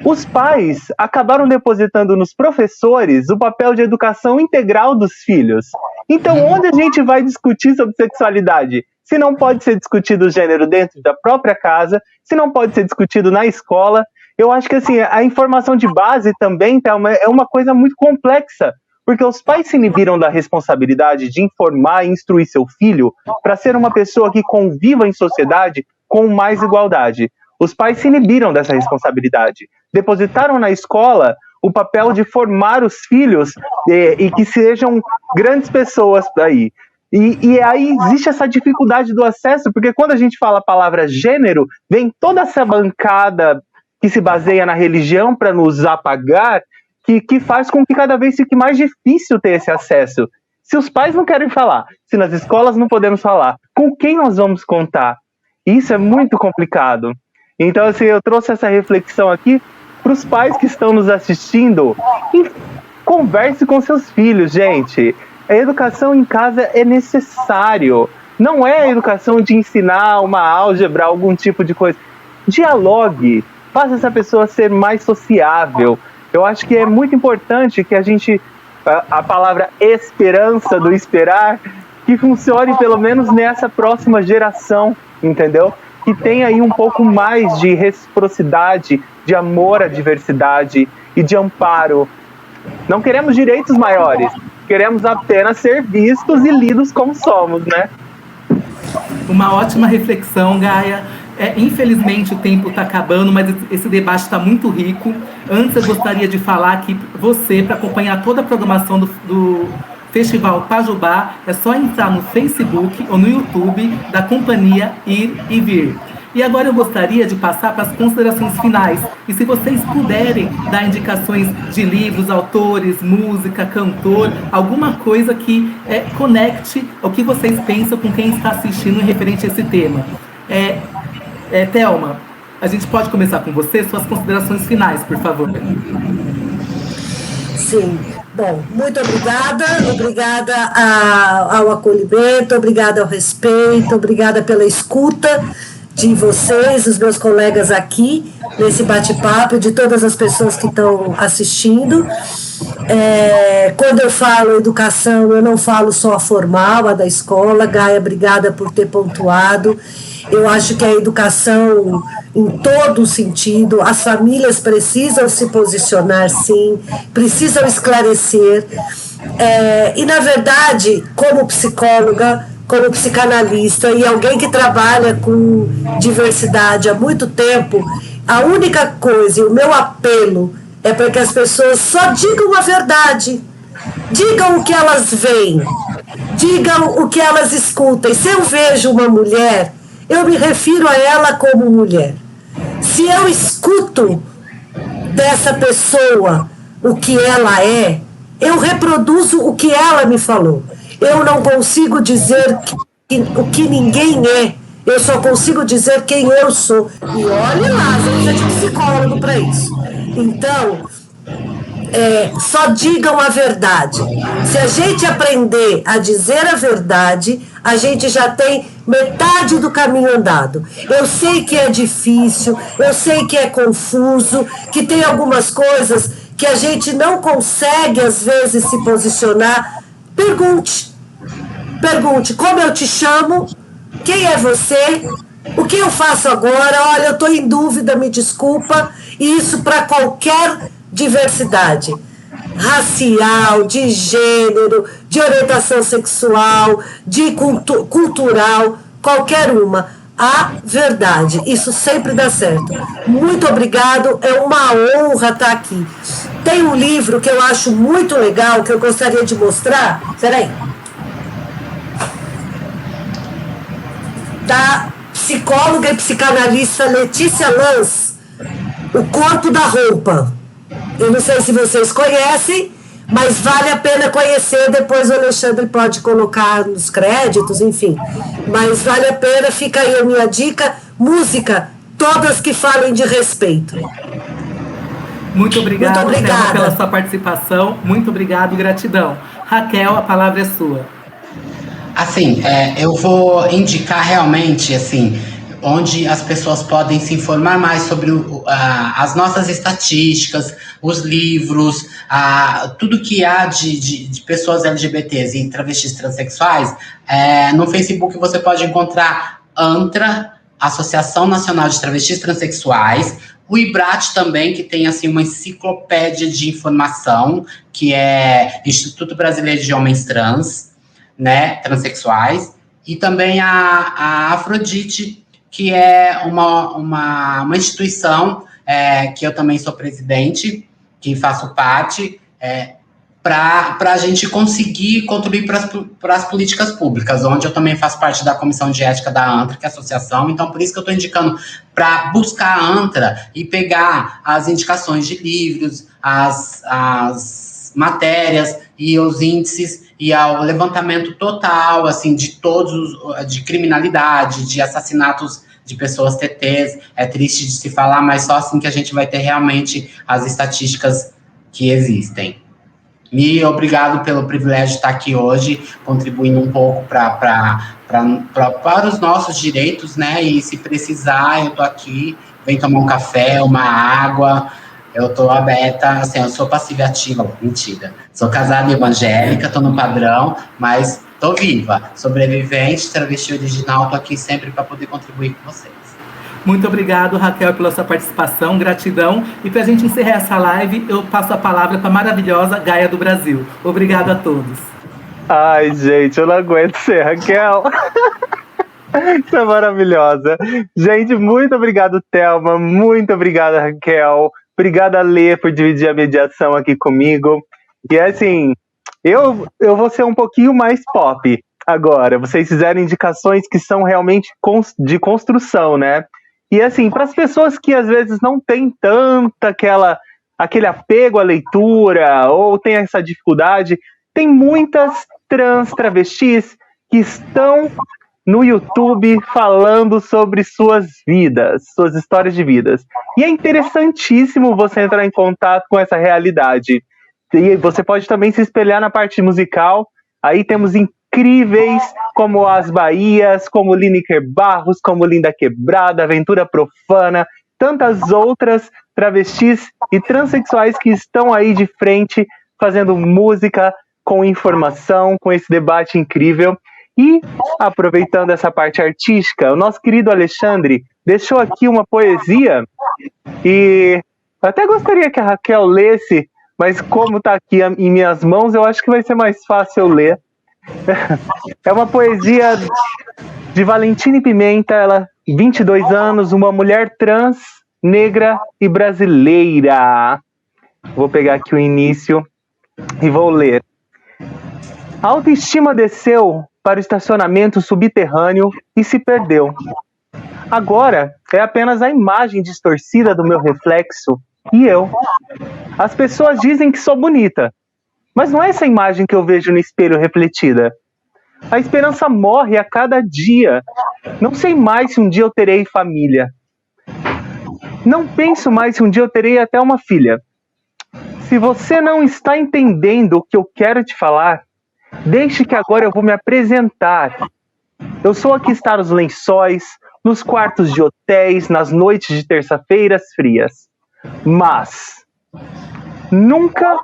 Os pais acabaram depositando nos professores o papel de educação integral dos filhos. Então, onde a gente vai discutir sobre sexualidade? Se não pode ser discutido o gênero dentro da própria casa, se não pode ser discutido na escola, eu acho que assim, a informação de base também é uma coisa muito complexa, porque os pais se inibiram da responsabilidade de informar e instruir seu filho para ser uma pessoa que conviva em sociedade com mais igualdade. Os pais se inibiram dessa responsabilidade, depositaram na escola o papel de formar os filhos e que sejam grandes pessoas aí. E aí existe essa dificuldade do acesso, porque quando a gente fala a palavra gênero, vem toda essa bancada que se baseia na religião para nos apagar, que faz com que cada vez fique mais difícil ter esse acesso. Se os pais não querem falar, se nas escolas não podemos falar, com quem nós vamos contar? Isso é muito complicado. Então, assim, eu trouxe essa reflexão aqui para os pais que estão nos assistindo. Converse com seus filhos, gente. A educação em casa é necessário. Não é a educação de ensinar uma álgebra, algum tipo de coisa. Dialogue. Faça essa pessoa ser mais sociável. Eu acho que é muito importante que a gente... A palavra esperança, do esperar, que funcione pelo menos nessa próxima geração, entendeu? Que tenha aí um pouco mais de reciprocidade, de amor à diversidade e de amparo. Não queremos direitos maiores, queremos apenas ser vistos e lidos como somos, né? Uma ótima reflexão, Gaia. Infelizmente o tempo está acabando, mas esse debate está muito rico. Antes eu gostaria de falar que você, para acompanhar toda a programação do Festival Pajubá, é só entrar no Facebook ou no YouTube da companhia Ir e Vir. E agora eu gostaria de passar para as considerações finais. E se vocês puderem dar indicações de livros, autores, música, cantor, alguma coisa que conecte o que vocês pensam com quem está assistindo em referente a esse tema. Thelma, a gente pode começar com você, suas considerações finais, por favor. Sim. Bom, muito obrigada ao acolhimento, obrigada ao respeito, obrigada pela escuta de vocês, os meus colegas aqui, nesse bate-papo, de todas as pessoas que estão assistindo. Quando eu falo educação, eu não falo só a formal, a da escola. Gaia, obrigada por ter pontuado. Eu acho que a educação, em todo sentido, as famílias precisam se posicionar, sim, precisam esclarecer. E, na verdade, como psicóloga, como psicanalista e alguém que trabalha com diversidade há muito tempo, a única coisa, e o meu apelo, é para que as pessoas só digam a verdade, digam o que elas veem, digam o que elas escutam. E se eu vejo uma mulher, eu me refiro a ela como mulher. Se eu escuto dessa pessoa o que ela é, eu reproduzo o que ela me falou. Eu não consigo dizer o que ninguém é, eu só consigo dizer quem eu sou. E olhe lá, a gente precisa de psicólogo para isso. Então, só digam a verdade. Se a gente aprender a dizer a verdade, a gente já tem metade do caminho andado. Eu sei que é difícil, eu sei que é confuso, que tem algumas coisas que a gente não consegue, às vezes, se posicionar. Pergunte. Pergunte como eu te chamo, quem é você, o que eu faço agora, olha, eu estou em dúvida, me desculpa, e isso para qualquer diversidade. Racial, de gênero, de orientação sexual, de cultural, qualquer uma. A verdade, isso sempre dá certo. Muito obrigado, é uma honra estar aqui. Tem um livro que eu acho muito legal, que eu gostaria de mostrar. Peraí. Da psicóloga e psicanalista Letícia Lanz, O Corpo da Roupa. Eu não sei se vocês conhecem, mas vale a pena conhecer, depois o Alexandre pode colocar nos créditos, enfim. Mas vale a pena, fica aí a minha dica, música, todas que falem de respeito. Muito obrigado, Thelma, pela sua participação. Muito obrigado, gratidão. Raquel, a palavra é sua. Assim, eu vou indicar realmente, assim, onde as pessoas podem se informar mais sobre as nossas estatísticas, os livros, tudo que há de pessoas LGBTs e travestis transexuais. No Facebook você pode encontrar ANTRA, Associação Nacional de Travestis Transsexuais, o IBRAT também, que tem assim, uma enciclopédia de informação, que é Instituto Brasileiro de Homens Trans, né, transexuais, e também a Afrodite, que é uma instituição que eu também sou presidente, que faço parte, para a gente conseguir contribuir para as políticas públicas, onde eu também faço parte da comissão de ética da ANTRA, que é a associação. Então, por isso que eu estou indicando para buscar a ANTRA e pegar as indicações de livros, as matérias e os índices e ao levantamento total, assim, de de criminalidade, de assassinatos de pessoas TTs. É triste de se falar, mas só assim que a gente vai ter realmente as estatísticas que existem. E obrigado pelo privilégio de estar aqui hoje, contribuindo um pouco para os nossos direitos, né? E se precisar, eu tô aqui, vem tomar um café, uma água. Eu tô aberta, assim, eu sou passiva e ativa, mentira. Sou casada e evangélica, tô no padrão, mas tô viva, sobrevivente, travesti original, tô aqui sempre para poder contribuir com vocês. Muito obrigado, Raquel, pela sua participação, gratidão. E para a gente encerrar essa live, eu passo a palavra para a maravilhosa Gaia do Brasil. Obrigado a todos. Ai, gente, eu não aguento ser Raquel. Isso é maravilhosa. Gente, muito obrigado, Thelma. Muito obrigado, Raquel. Obrigada, Lê, por dividir a mediação aqui comigo. E assim, eu vou ser um pouquinho mais pop agora. Vocês fizeram indicações que são realmente de construção, né? E assim, para as pessoas que às vezes não têm tanta aquele apego à leitura ou tem essa dificuldade, tem muitas trans travestis que estão no YouTube falando sobre suas vidas, suas histórias de vidas. E é interessantíssimo você entrar em contato com essa realidade. E você pode também se espelhar na parte musical. Aí temos incríveis como As Bahias, como Lineker Barros, como Linda Quebrada, Aventura Profana, tantas outras travestis e transexuais que estão aí de frente fazendo música com informação, com esse debate incrível. E, aproveitando essa parte artística, o nosso querido Alexandre deixou aqui uma poesia e eu até gostaria que a Raquel lesse, mas como está aqui em minhas mãos, eu acho que vai ser mais fácil eu ler. É uma poesia de Valentine Pimenta, ela 22 anos, uma mulher trans, negra e brasileira. Vou pegar aqui o início e vou ler. A autoestima desceu para o estacionamento subterrâneo e se perdeu. Agora é apenas a imagem distorcida do meu reflexo e eu. As pessoas dizem que sou bonita, mas não é essa imagem que eu vejo no espelho refletida. A esperança morre a cada dia. Não sei mais se um dia eu terei família. Não penso mais se um dia eu terei até uma filha. Se você não está entendendo o que eu quero te falar, deixe que agora eu vou me apresentar. Eu sou a que está nos lençóis, nos quartos de hotéis, nas noites de terça-feiras frias. Mas nunca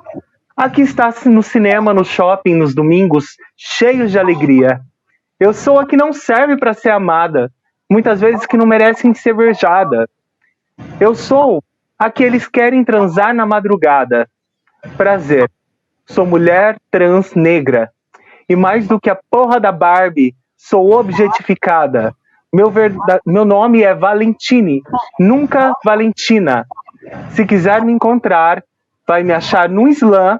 a que está no cinema, no shopping, nos domingos, cheios de alegria. Eu sou a que não serve para ser amada, muitas vezes que não merecem ser beijada. Eu sou a que eles querem transar na madrugada. Prazer. Sou mulher trans negra. E mais do que a porra da Barbie, sou objetificada. Meu nome é Valentine, nunca Valentina. Se quiser me encontrar, vai me achar num slam,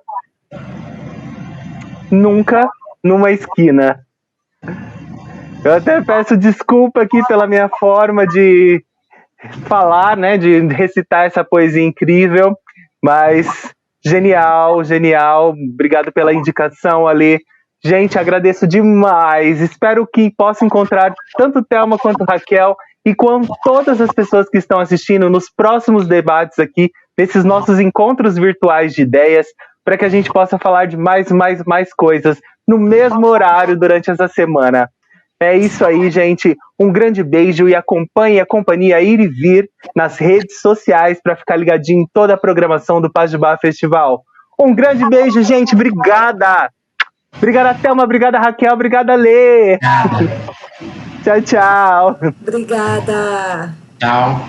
nunca numa esquina. Eu até peço desculpa aqui pela minha forma de falar, né, de recitar essa poesia incrível, mas genial, genial. Obrigado pela indicação, Ali. Gente, agradeço demais. Espero que possa encontrar tanto Thelma quanto Raquel e com todas as pessoas que estão assistindo nos próximos debates aqui, nesses nossos encontros virtuais de ideias, para que a gente possa falar de mais coisas no mesmo horário durante essa semana. É isso aí, gente. Um grande beijo e acompanhe a companhia Ir e Vir nas redes sociais para ficar ligadinho em toda a programação do Paz de Bar Festival. Um grande beijo, gente. Obrigada! Obrigada, Thelma. Obrigada, Raquel. Obrigada, Lê. Tchau, tchau. Obrigada. Tchau.